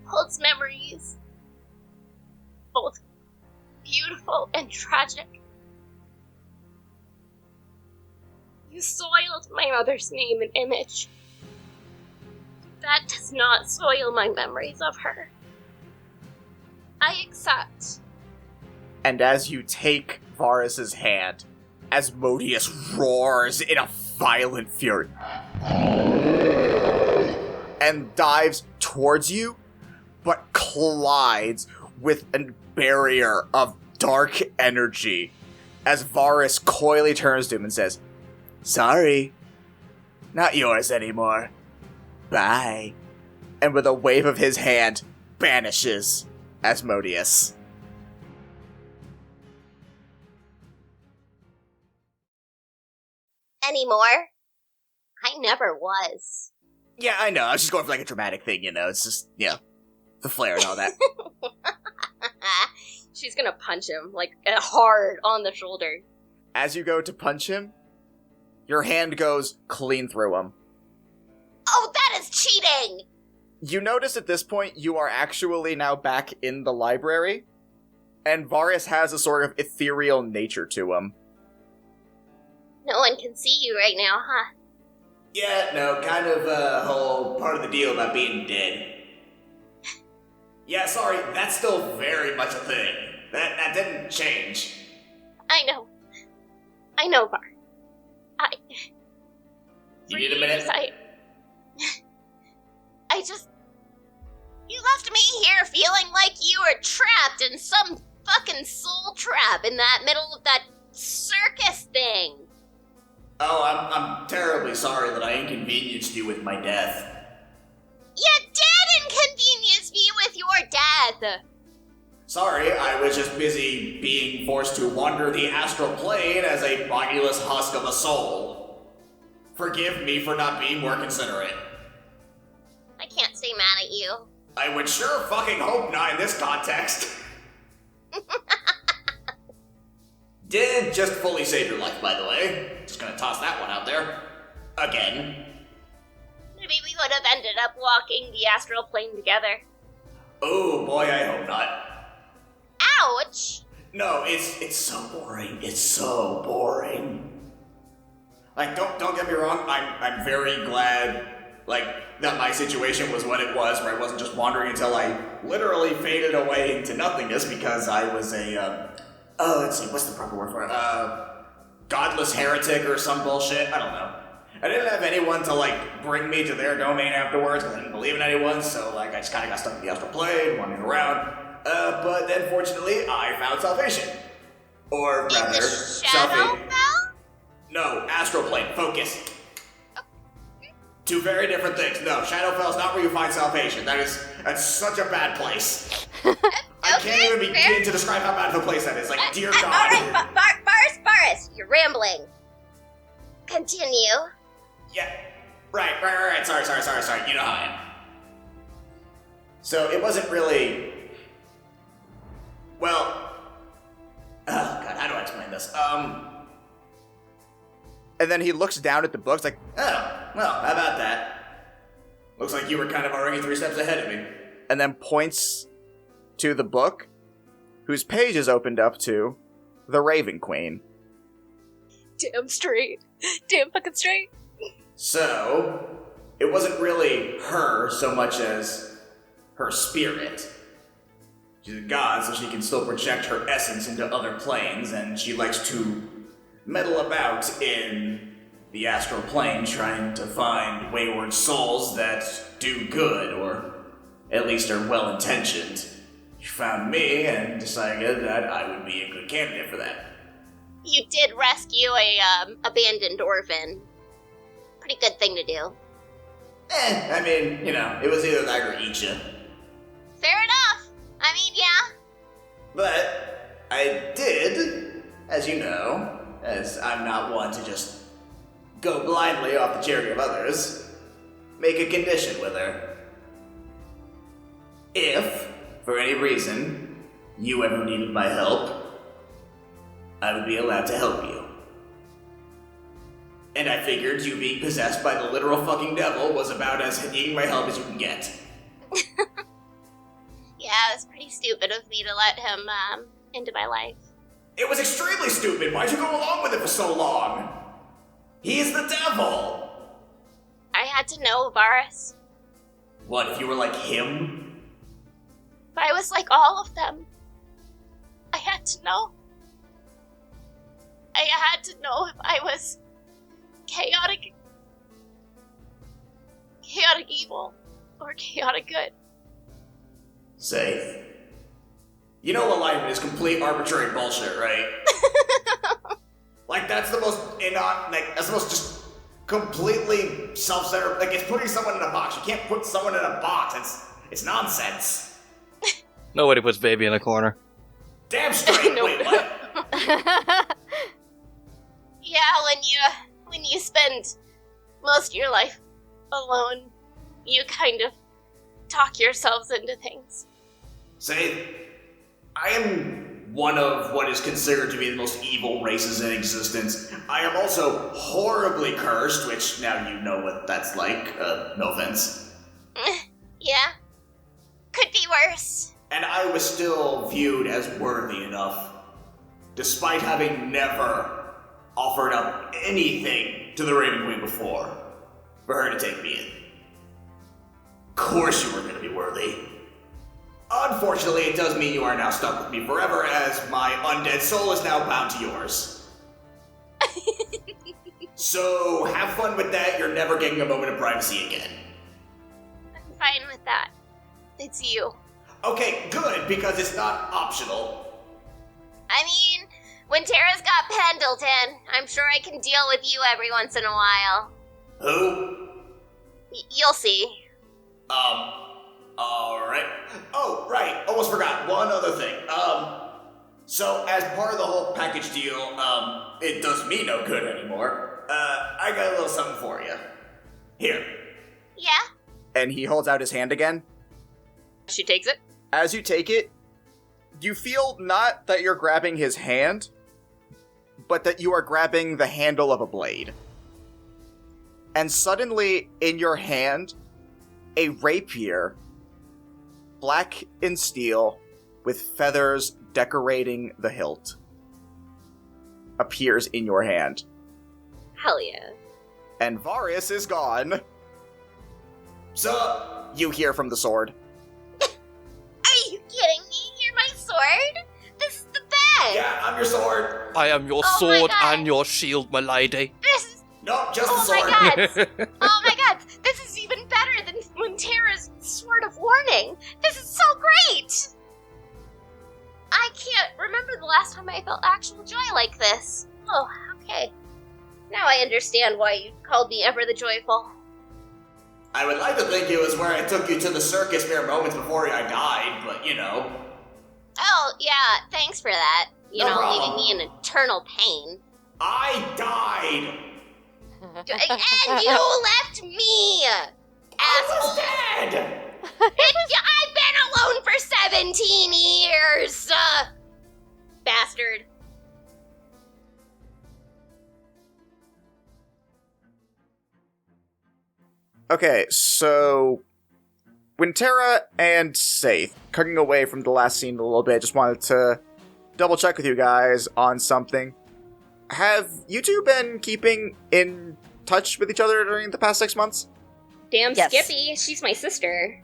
holds memories, both beautiful and tragic. You soiled my mother's name and image. That does not soil my memories of her. I accept.
And as you take Varus's hand, as Modius roars in a violent fury and dives towards you, but collides with a barrier of dark energy, as Varus coyly turns to him and says, "Sorry, not yours anymore. Bye." And with a wave of his hand, vanishes Asmodeus.
Anymore? I never was.
Yeah, I know. I was just going for like a dramatic thing, you know. It's just, the flair and all that.
She's gonna punch him, like, hard on the shoulder.
As you go to punch him, your hand goes clean through him.
Oh, that is cheating!
You notice at this point you are actually now back in the library, and Varus has a sort of ethereal nature to him.
No one can see you right now, huh?
Yeah, no, kind of a whole part of the deal about being dead. Yeah, sorry, that's still very much a thing. That didn't change.
I know, Var.
You need a minute?
I just... You left me here feeling like you were trapped in some fucking soul trap in that middle of that circus thing.
Oh, I'm terribly sorry that I inconvenienced you with my death.
You did inconvenience me with your death!
Sorry, I was just busy being forced to wander the astral plane as a bodiless husk of a soul. Forgive me for not being more considerate.
I can't stay mad at you.
I would sure fucking hope not in this context. Did just fully save your life, by the way. Just gonna toss that one out there. Again.
Maybe we would have ended up walking the astral plane together.
Oh boy, I hope not.
Ouch!
No, it's so boring. It's so boring. Like, don't get me wrong. I'm very glad, like, that my situation was what it was, where I wasn't just wandering until I literally faded away into nothingness because I was a let's see, what's the proper word for it? Godless heretic or some bullshit. I don't know. I didn't have anyone to, like, bring me to their domain afterwards because I didn't believe in anyone, so, like, I just kind of got stuck in the astral plane, wandering around. But then, fortunately, I found salvation. Or rather,
In the Shadowfell?
No, astral plane. Focus. Two very different things. No, Shadowfell's not where you find salvation. That's such a bad place. I can't even begin to describe how bad of a place that is. Like, dear God.
Alright, Boris, you're rambling. Continue.
Yeah. Right. Sorry. You know how I am. So, it wasn't really... Well... Oh, God, how do I explain this? And then he looks down at the books like, oh, well, how about that? Looks like you were kind of already 3 steps ahead of me. And then points to the book, whose page is opened up to the Raven Queen.
Damn straight. Damn fucking straight.
So, it wasn't really her so much as her spirit. She's a god, so she can still project her essence into other planes, and she likes to meddle about in the astral plane trying to find wayward souls that do good, or at least are well-intentioned. She found me and decided that I would be a good candidate for that.
You did rescue a abandoned orphan. Pretty good thing to do.
I mean, you know, it was either that or eat you.
Fair enough. I mean, yeah.
But I did, as you know, as I'm not one to just go blindly off the charity of others, make a condition with her. If, for any reason, you ever needed my help, I would be allowed to help you. And I figured you being possessed by the literal fucking devil was about as needing my help as you can get.
Yeah, it was pretty stupid of me to let him, into my life.
It was extremely stupid. Why'd you go along with it for so long? He's the devil.
I had to know, Varus.
What, if you were like him?
If I was like all of them, I had to know. I had to know if I was chaotic evil or chaotic good.
Safe. You know alignment is complete arbitrary bullshit, right? Like, that's the most that's the most just completely self-centered, like, it's putting someone in a box. You can't put someone in a box. It's nonsense.
Nobody puts baby in a corner.
Damn straight.
No.
Wait, what?
Yeah, when you spend most of your life alone, you kind of talk yourselves into things.
Say, I am one of what is considered to be the most evil races in existence. I am also horribly cursed, which now you know what that's like. No offense.
Yeah. Could be worse.
And I was still viewed as worthy enough, despite having never offered up anything to the Raven Queen before, for her to take me in. Of course you were going to be worthy. Unfortunately, it does mean you are now stuck with me forever, as my undead soul is now bound to yours. So, have fun with that. You're never getting a moment of privacy again.
I'm fine with that. It's you.
Okay, good, because it's not optional.
I mean, when Tara's got Pendleton, I'm sure I can deal with you every once in a while.
Who?
You'll see.
Alright. Oh, right, almost forgot. One other thing. So as part of the whole package deal, it does me no good anymore. I got a little something for you. Here.
Yeah?
And he holds out his hand again.
She takes it.
As you take it, you feel not that you're grabbing his hand, but that you are grabbing the handle of a blade. And suddenly, in your hand, a rapier, black in steel, with feathers decorating the hilt appears in your hand.
Hell yeah.
And Varus is gone. Sup? You hear from the sword.
Are you kidding me? You're my sword? This is the best!
Yeah, I'm your sword.
I am your
Oh my
sword
God.
and your shield, my lady.
This is...
No, just the
Oh
sword.
my god! Oh my god! This is even better than Montera's Sword of Warning! This is so great! I can't remember the last time I felt actual joy like this. Oh, okay. Now I understand why you called me Ever the Joyful.
I would like to think it was where I took you to the circus mere moments before I died, but you know.
Oh, yeah, thanks for that. You
No
know,
problem.
leaving me in eternal pain.
I died!
And you left me! Asshole!
dead!
I've been alone for 17 years! Bastard.
Okay, so when Tara and Saith, cutting away from the last scene a little bit, just wanted to double check with you guys on something. Have you two been keeping in touch with each other during the past 6 months?
Damn
Yes.
Skippy, she's my sister.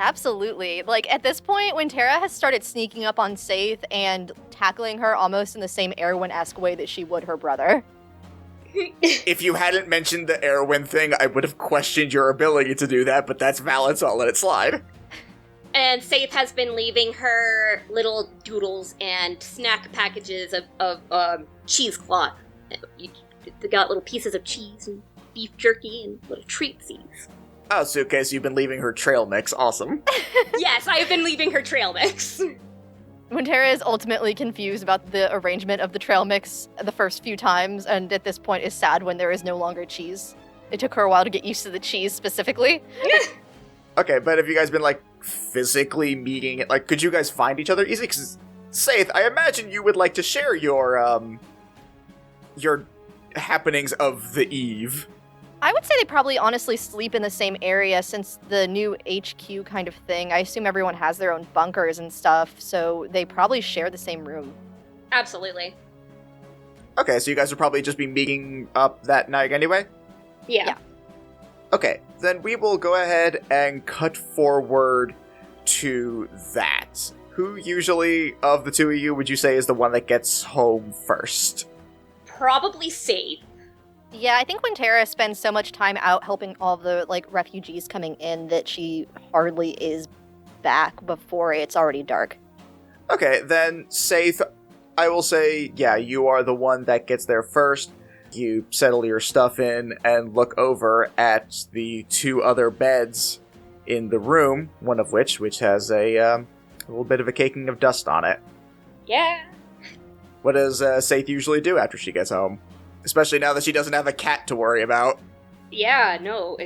Absolutely. Like, at this point, when Tara has started sneaking up on Saith and tackling her almost in the same Erwin-esque way that she would her brother.
If you hadn't mentioned the Erwin thing, I would have questioned your ability to do that, but that's valid, so I'll let it slide.
And Saith has been leaving her little doodles and snack packages of cheesecloth. They got little pieces of cheese and beef jerky and little treatsies.
Oh, so okay, so you've been leaving her trail mix. Awesome.
Yes, I have been leaving her trail mix.
When Tara is ultimately confused about the arrangement of the trail mix the first few times, and at this point is sad when there is no longer cheese. It took her a while to get used to the cheese specifically.
Okay, but have you guys been, like, physically meeting it? Like, could you guys find each other easily? Because, Saith, I imagine you would like to share your happenings of the eve.
I would say they probably honestly sleep in the same area since the new HQ kind of thing. I assume everyone has their own bunkers and stuff, so they probably share the same room.
Absolutely.
Okay, so you guys would probably just be meeting up that night anyway?
Yeah.
Okay, then we will go ahead and cut forward to that. Who usually, of the two of you, would you say is the one that gets home first?
Probably Saith.
Yeah, I think when Tara spends so much time out helping all the, like, refugees coming in that she hardly is back before it's already dark.
Okay, then, Saith, I will say, yeah, you are the one that gets there first. You settle your stuff in and look over at the two other beds in the room, one of which has a little bit of a caking of dust on it.
Yeah.
What does Saith usually do after she gets home? Especially now that she doesn't have a cat to worry about.
Yeah, no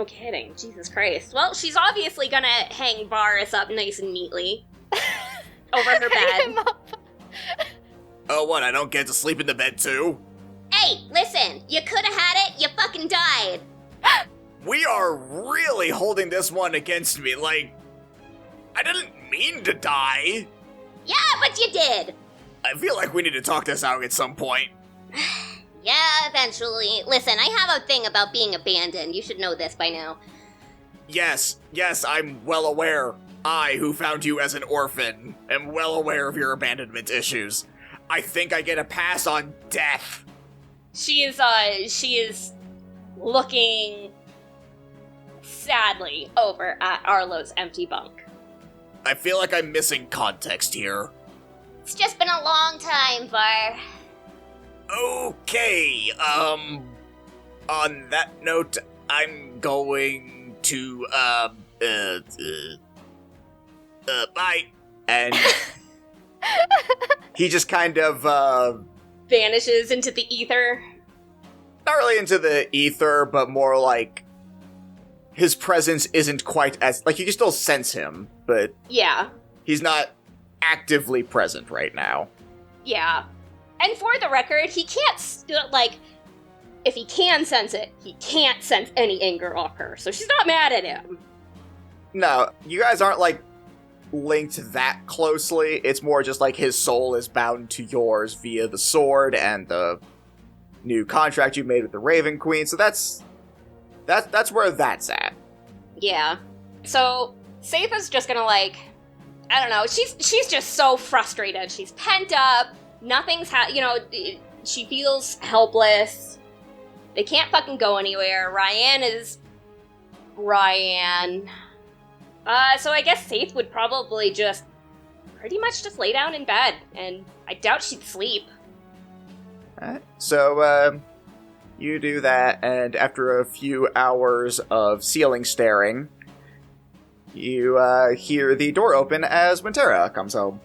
kidding. Jesus Christ. Well, she's obviously gonna hang Varus up nice and neatly over her
Hang him
bed.
up.
Oh, what, I don't get to sleep in the bed too?
Hey, listen, you could have had it, you fucking died.
We are really holding this one against me, like... I didn't mean to die.
Yeah, but you did.
I feel like we need to talk this out at some point.
Yeah, eventually. Listen, I have a thing about being abandoned. You should know this by now.
Yes, I'm well aware. I, who found you as an orphan, am well aware of your abandonment issues. I think I get a pass on death.
She is looking sadly over at Arlo's empty bunk.
I feel like I'm missing context here.
It's just been a long time, Var.
Okay, on that note, I'm going to, bye. And he just kind of,
Vanishes into the ether.
not really into the ether, but more like his presence isn't quite as, like, you can still sense him, but
Yeah.
he's not actively present right now.
Yeah. And for the record, he can't, if he can sense it, he can't sense any anger off her, so she's not mad at him.
No, you guys aren't, like, linked that closely. It's more just like his soul is bound to yours via the sword and the new contract you made with the Raven Queen. So that's where that's at.
Yeah. So Saitha's just gonna I don't know. She's just so frustrated. She's pent up. Nothing's she feels helpless. They can't fucking go anywhere. Ryan is Ryan. So I guess Saith would probably pretty much just lay down in bed, and I doubt she'd sleep.
Alright, so, you do that, and after a few hours of ceiling staring, you, hear the door open as Wintera comes home.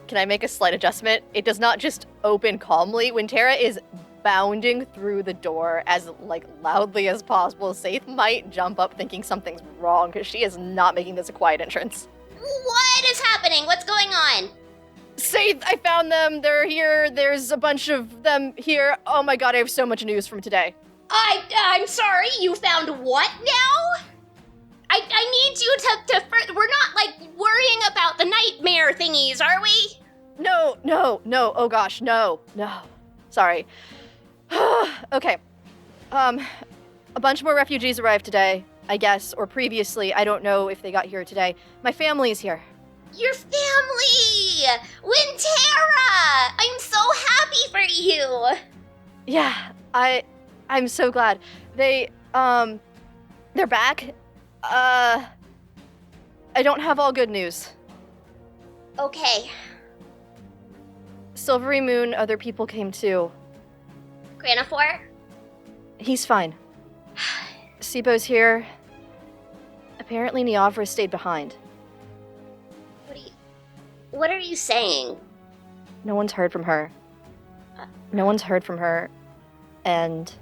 Can I make a slight adjustment? It does not just open calmly. Wintera is bounding through the door as, loudly as possible. Saith might jump up thinking something's wrong, because she is not making this a quiet entrance.
What is happening? What's going on?
Saith, I found them. They're here. There's a bunch of them here. Oh my god, I have so much news from today.
I'm sorry, you found what now? I need you to we're not, worrying about the nightmare thingies, are we?
No. Oh gosh, no. Sorry. Okay. A bunch more refugees arrived today, I guess, or previously. I don't know if they got here today. My family is here.
Your family! Wintera! I'm so happy for you!
Yeah, I'm so glad. They're back. I don't have all good news.
Okay.
Silvery Moon, other people came too.
Granifor?
He's fine. Sibo's here. Apparently Niavra stayed behind.
What are you saying?
No one's heard from her. And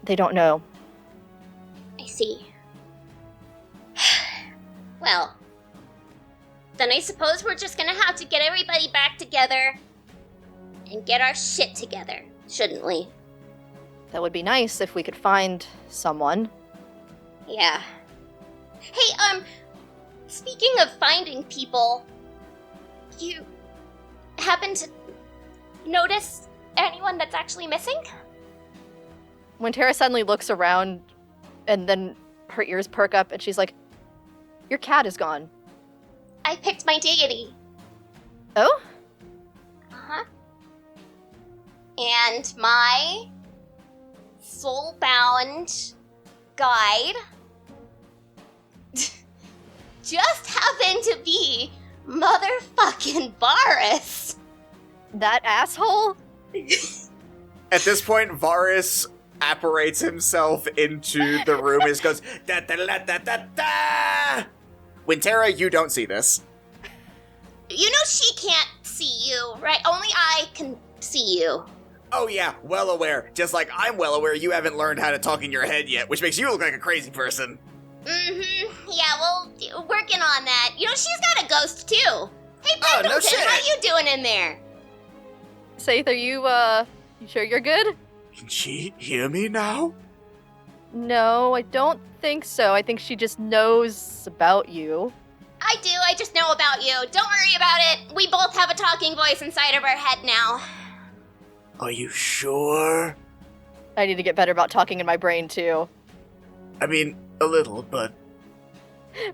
they don't know.
I see. Well, then I suppose we're just gonna have to get everybody back together and get our shit together, shouldn't we?
That would be nice if we could find someone.
Yeah. Hey, speaking of finding people, you happen to notice anyone that's actually missing?
Wintera suddenly looks around, and then her ears perk up, and she's like, "Your cat is gone."
I picked my deity.
Oh?
Uh-huh. And my soul-bound guide just happened to be motherfucking Varus.
That asshole?
At this point, Varus apparates himself into the room and goes, da da da da da da! Wintera, you don't see this.
You know she can't see you, right? Only I can see you.
Oh yeah, well aware. Just like I'm well aware you haven't learned how to talk in your head yet, which makes you look like a crazy person.
Mm-hmm. Yeah, well, working on that. You know, she's got a ghost, too. Hey,
Oh,
Pendleton,
no shit.
how you doing in there?
Saith, are you sure you're good?
Can she hear me now?
No, I don't think so. I think she just knows about you.
I do, I just know about you. Don't worry about it. We both have a talking voice inside of our head now.
Are you sure?
I need to get better about talking in my brain, too.
I mean, a little, but...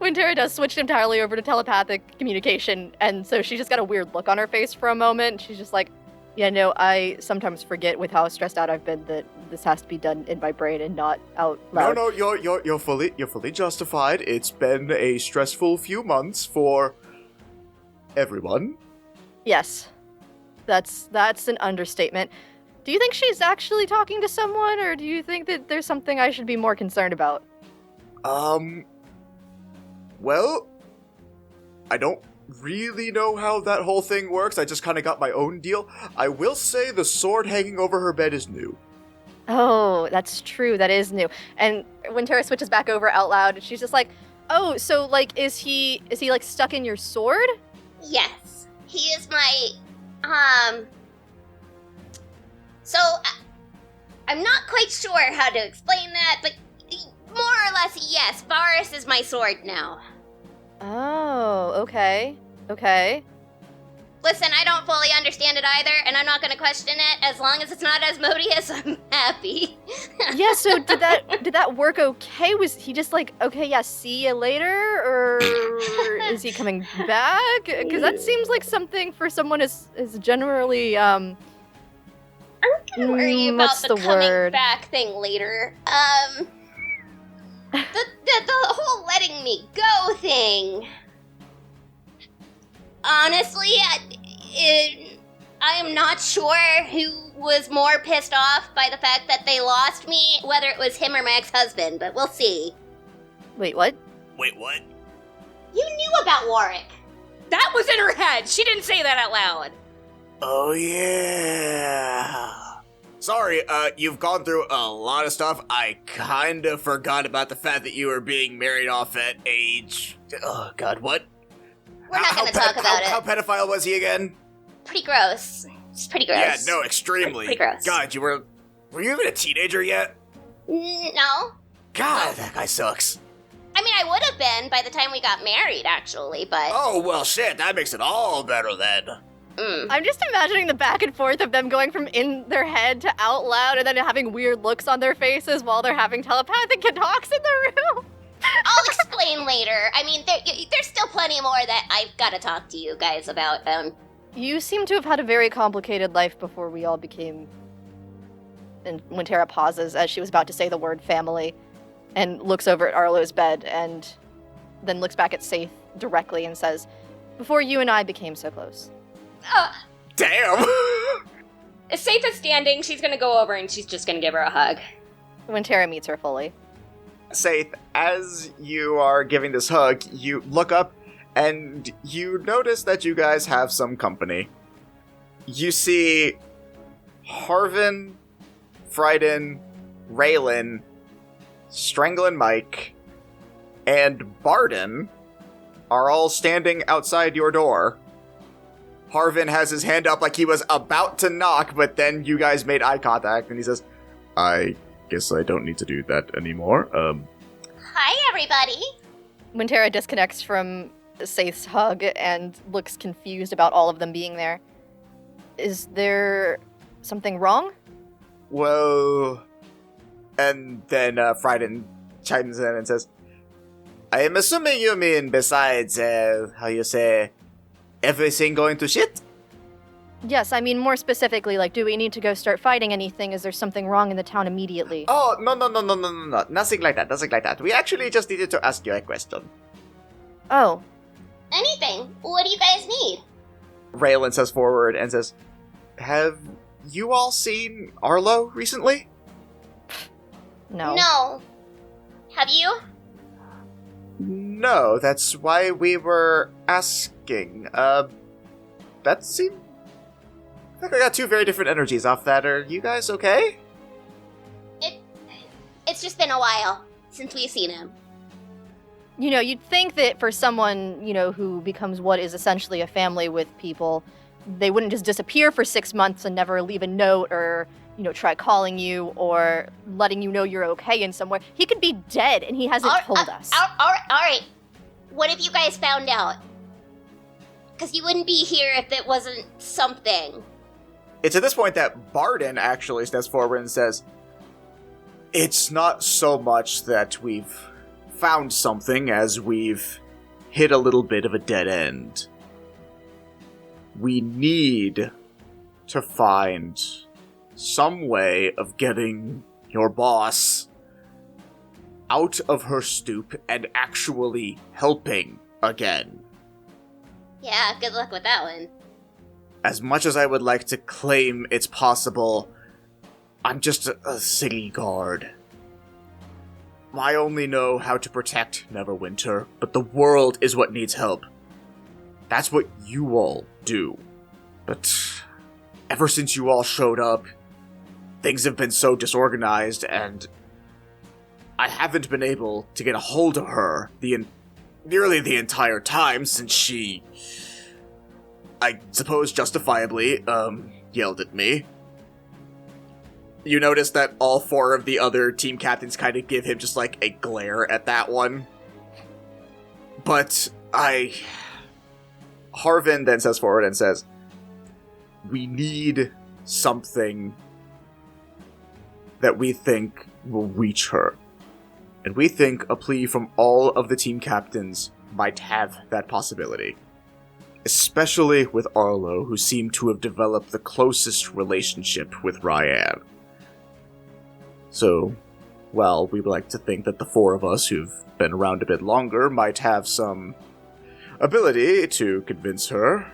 Wintera does switch entirely over to telepathic communication, and so she just got a weird look on her face for a moment. She's just like, yeah, no, I sometimes forget with how stressed out I've been that this has to be done in my brain and not out loud.
No, you're fully justified. It's been a stressful few months for everyone.
Yes. That's an understatement. Do you think she's actually talking to someone, or do you think that there's something I should be more concerned about?
Well, I don't really know how that whole thing works. I just kind of got my own deal. I will say the sword hanging over her bed is new.
Oh, that's true. That is new. And Wintera switches back over out loud, and she's just like, oh, so, is he, stuck in your sword?
Yes, he is my, So, I'm not quite sure how to explain that, but more or less, yes, Varus is my sword now.
Oh, okay. Okay.
Listen, I don't fully understand it either, and I'm not going to question it. As long as it's not Asmodeus, I'm happy.
Yeah, so did that work okay? Was he just like, okay, yeah, see you later? Or is he coming back? Because that seems like something for someone is generally,
I'm gonna worry about
what's
the
the
coming
word?
back thing later. The whole letting me go thing. Honestly, I am not sure who was more pissed off by the fact that they lost me, whether it was him or my ex-husband, but we'll see.
Wait, what?
Wait, what?
You knew about Warwick.
That was in her head. She didn't say that out loud.
Oh, yeah. Sorry, you've gone through a lot of stuff. I kind of forgot about the fact that you were being married off at age... Oh, God, what?
We're not going to talk about it.
How pedophile was he again?
Pretty gross. It's pretty gross.
Yeah, no, extremely.
Pretty gross.
God, were you even a teenager yet?
No.
God, that guy sucks.
I mean, I would have been by the time we got married, actually, but...
Oh, well, shit, that makes it all better then.
I'm just imagining the back and forth of them going from in their head to out loud and then having weird looks on their faces while they're having telepathic talks in the room.
I'll explain later. I mean, there's still plenty more that I've got to talk to you guys about.
You seem to have had a very complicated life before we all became... And when Tara pauses as she was about to say the word family and looks over at Arlo's bed and then looks back at Saith directly and says, before you and I became so close.
Damn!
If Saith is standing, she's gonna go over and she's just gonna give her a hug.
When Tara meets her fully.
Saith, as you are giving this hug, you look up and you notice that you guys have some company. You see Harvin, Fryden, Raylan, Stranglin' Mike, and Barden are all standing outside your door. Harvin has his hand up like he was about to knock, but then you guys made eye contact, and he says, I guess I don't need to do that anymore.
Hi, everybody.
When Tara disconnects from Saith's hug and looks confused about all of them being there, is there something wrong?
Well... And then Fryden chimes in and says, I am assuming you mean besides, how you say, everything going to shit?
Yes, I mean more specifically, like, do we need to go start fighting anything? Is there something wrong in the town immediately?
Oh, no. Nothing like that. We actually just needed to ask you a question.
Oh,
Anything. What do you guys need?
Raylan says forward and says, have you all seen Arlo recently?
no.
No. Have you?
No, that's why we were asking. That seemed... I think I got two very different energies off that. Are you guys okay?
It's just been a while since we've seen him.
You know, you'd think that for someone, you know, who becomes what is essentially a family with people, they wouldn't just disappear for 6 months and never leave a note or, you know, try calling you or letting you know you're okay in somewhere. He could be dead and he hasn't told us.
All right. What if you guys found out? Because you wouldn't be here if it wasn't something.
It's at this point that Barden actually steps forward and says, it's not so much that we've found something as we've hit a little bit of a dead end. We need to find some way of getting your boss out of her stoop and actually helping again.
Yeah, good luck with that one.
As much as I would like to claim it's possible, I'm just a city guard. I only know how to protect Neverwinter, but the world is what needs help. That's what you all do. But ever since you all showed up, things have been so disorganized, and I haven't been able to get a hold of her nearly the entire time since she, I suppose justifiably, yelled at me. You notice that all 4 of the other team captains kind of give him just like a glare at that one. But Harvin then says forward and says, we need something that we think will reach her. And we think a plea from all of the team captains might have that possibility. Especially with Arlo, who seemed to have developed the closest relationship with Ryan. So, well, we would like to think that the four of us who've been around a bit longer might have some ability to convince her.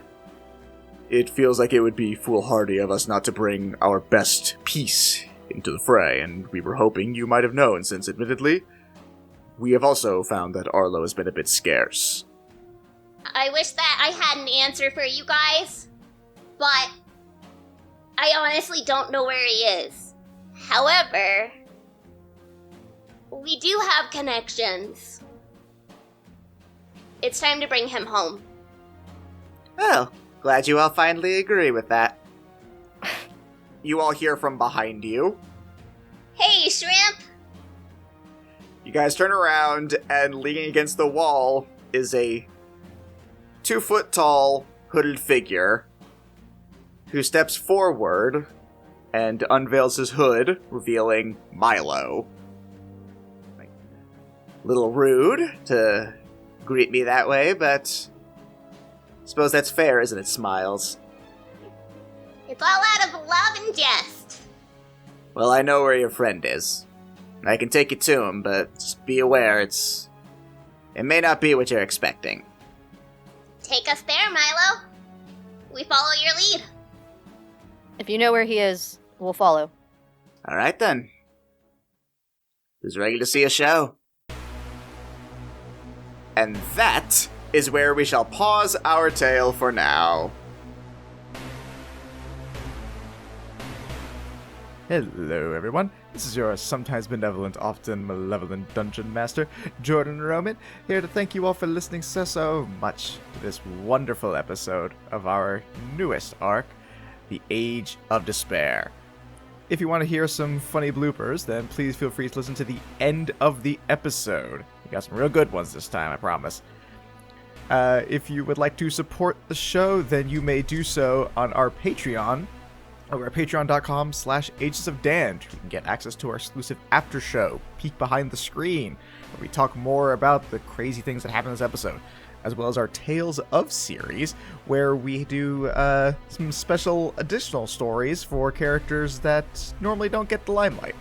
It feels like it would be foolhardy of us not to bring our best piece into the fray, and we were hoping you might have known, since admittedly, we have also found that Arlo has been a bit scarce.
I wish that I had an answer for you guys, but I honestly don't know where he is. However, we do have connections. It's time to bring him home.
Well, glad you all finally agree with that. You all hear from behind you.
Hey, Shrimp!
You guys turn around, and leaning against the wall is a 2-foot-tall, hooded figure who steps forward and unveils his hood, revealing Milo. Little rude to greet me that way, but suppose that's fair, isn't it, Smiles?
It's all out of love and jest.
Well, I know where your friend is. I can take you to him, but just be aware it may not be what you're expecting.
Take us there, Milo. We follow your lead.
If you know where he is, we'll follow.
Alright then. Who's ready to see a show? And that is where we shall pause our tale for now.
Hello, everyone. This is your sometimes benevolent, often malevolent dungeon master, Jordan Roman, here to thank you all for listening so much to this wonderful episode of our newest arc, The Age of Despair. If you want to hear some funny bloopers, then please feel free to listen to the end of the episode. We got some real good ones this time, I promise. If you would like to support the show, then you may do so on our Patreon, over at patreon.com/Ages of Damned. You can get access to our exclusive after show, Peek Behind the Screen, where we talk more about the crazy things that happen in this episode, as well as our Tales of series, where we do some special additional stories for characters that normally don't get the limelight.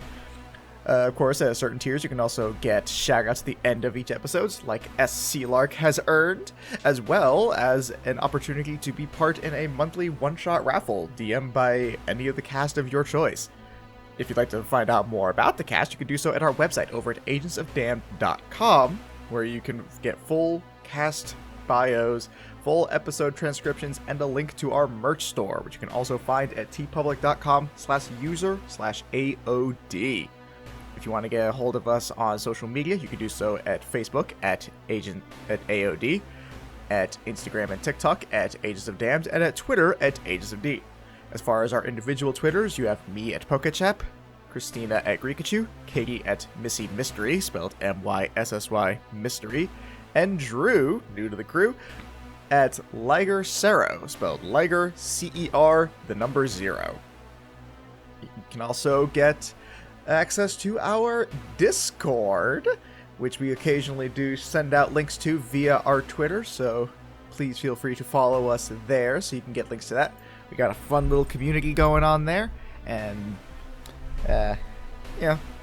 Of course, at certain tiers, you can also get shoutouts at the end of each episode, like S. Lark has earned, as well as an opportunity to be part in a monthly one-shot raffle, DM'd by any of the cast of your choice. If you'd like to find out more about the cast, you can do so at our website over at agentsofdamned.com, where you can get full cast bios, full episode transcriptions, and a link to our merch store, which you can also find at tpublic.com/user/AOD. If you want to get a hold of us on social media, you can do so at Facebook at AOD, at Instagram and TikTok at Ages of Damned, and at Twitter at Ages of D. As far as our individual Twitters, you have me at Pokechap, Christina at Greekachu, Katie at Missy Mystery, spelled MYSSY Mystery, and Drew, new to the crew, at Liger Cero, spelled Liger CER, the number 0. You can also get access to our Discord, which we occasionally do send out links to via our Twitter, so please feel free to follow us there so you can get links to that. We got a fun little community going on there, and we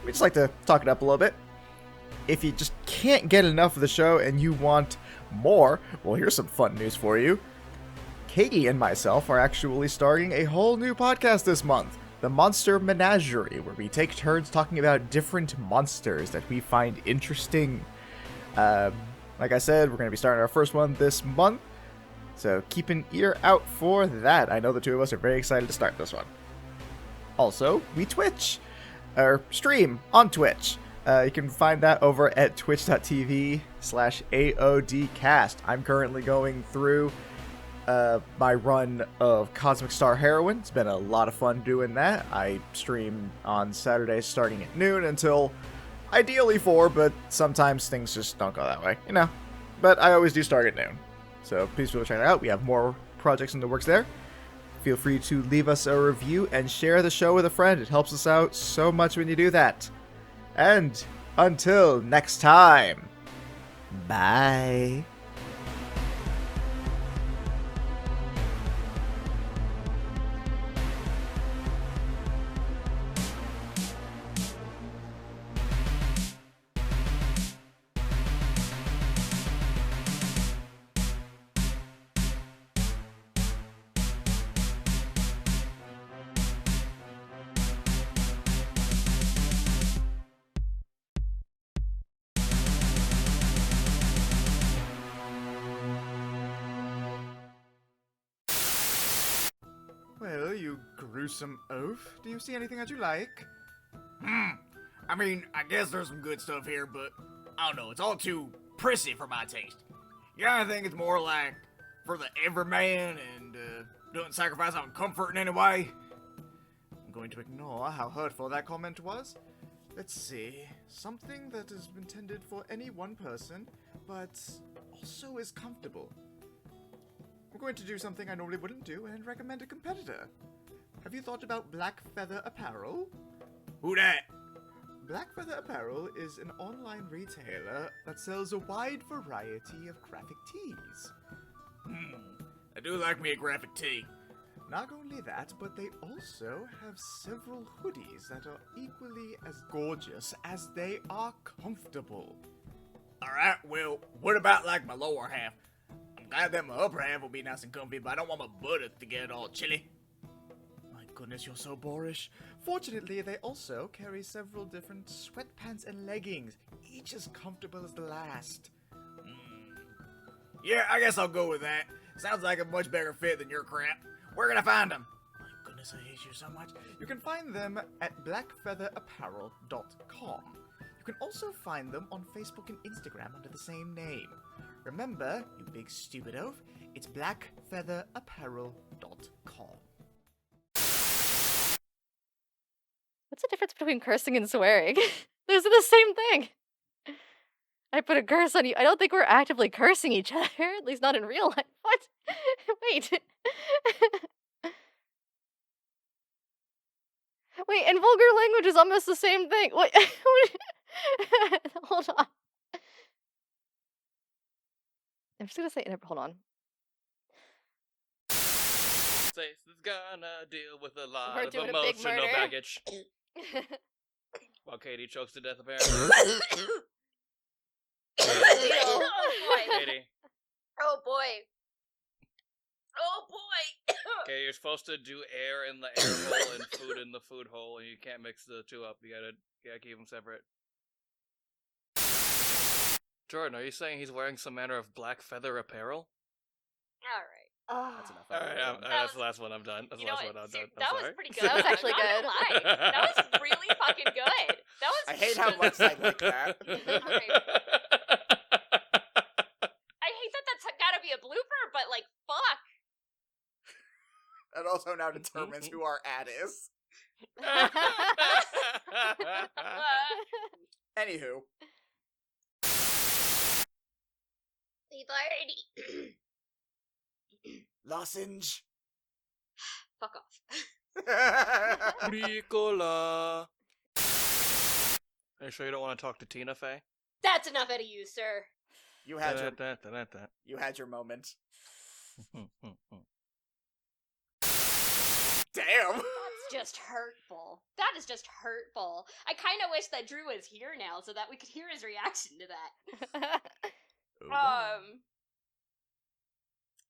just like to talk it up a little bit. If you just can't get enough of the show and you want more, well, here's some fun news for you. Katie and myself are actually starting a whole new podcast this month, the Monster Menagerie, where we take turns talking about different monsters that we find interesting. Like I said, we're going to be starting our first one this month, so keep an ear out for that. I know the two of us are very excited to start this one. Also, we stream on Twitch. You can find that over at twitch.tv/AODcast. I'm currently going through my run of Cosmic Star Heroine. It's been a lot of fun doing that. I stream on Saturdays starting at noon until ideally 4, but sometimes things just don't go that way. You know, but I always do start at noon. So please feel free to check it out. We have more projects in the works there. Feel free to leave us a review and share the show with a friend. It helps us out so much when you do that. And until next time, bye. Well, you gruesome oaf. Do you see anything that you like?
I mean, I guess there's some good stuff here, but I don't know, it's all too prissy for my taste. Yeah, I think it's more like for the everyman and doesn't sacrifice on comfort in any way.
I'm going to ignore how hurtful that comment was. Let's see. Something that is intended for any one person, but also is comfortable. I'm going to do something I normally wouldn't do and recommend a competitor. Have you thought about Black Feather Apparel?
Who that?
Black Feather Apparel is an online retailer that sells a wide variety of graphic tees.
I do like me a graphic tee.
Not only that, but they also have several hoodies that are equally as gorgeous as they are comfortable.
Alright, well, what about like my lower half? I'm glad that my upper half will be nice and comfy, but I don't want my butt to get all chilly.
My goodness, you're so boorish. Fortunately, they also carry several different sweatpants and leggings, each as comfortable as the last.
Yeah, I guess I'll go with that. Sounds like a much better fit than your crap. Where can I find them?
My goodness, I hate you so much. You can find them at blackfeatherapparel.com. You can also find them on Facebook and Instagram under the same name. Remember, you big stupid oaf, it's blackfeatherapparel.com.
What's the difference between cursing and swearing? Those are the same thing. I put a curse on you. I don't think we're actively cursing each other, at least not in real life. What? Wait. Wait, and vulgar language is almost the same thing. Wait. Hold on. I'm just gonna say, hold on.
Says it's gonna deal with a lot
We're
of
doing a big
emotional
murder.
baggage. While Katie chokes to death, apparently. Katie.
Oh boy. Oh boy.
Okay, you're supposed to do air in the air hole and food in the food hole, and you can't mix the two up. You gotta keep them separate. Jordan, are you saying he's wearing some manner of black feather apparel?
All right.
That's enough.
Alright, that's the last one I'm done. That's the last one I'm done.
That
I'm
was
sorry.
pretty good.
That was actually
I'm not
good.
gonna lie. That was really fucking good. That was.
I hate how much I like that.
Alright. I hate that that's gotta be a blooper, but like, fuck.
That also now determines who our ad is. Anywho.
We've already.
Lozenge.
Fuck off.
Nicola. Are you sure you don't want to talk to Tina Fey?
That's enough out of you, sir.
You had your
Da-da-da-da-da.
you had your moment. Damn.
That's just hurtful. That is just hurtful. I kind of wish that Drew was here now so that we could hear his reaction to that.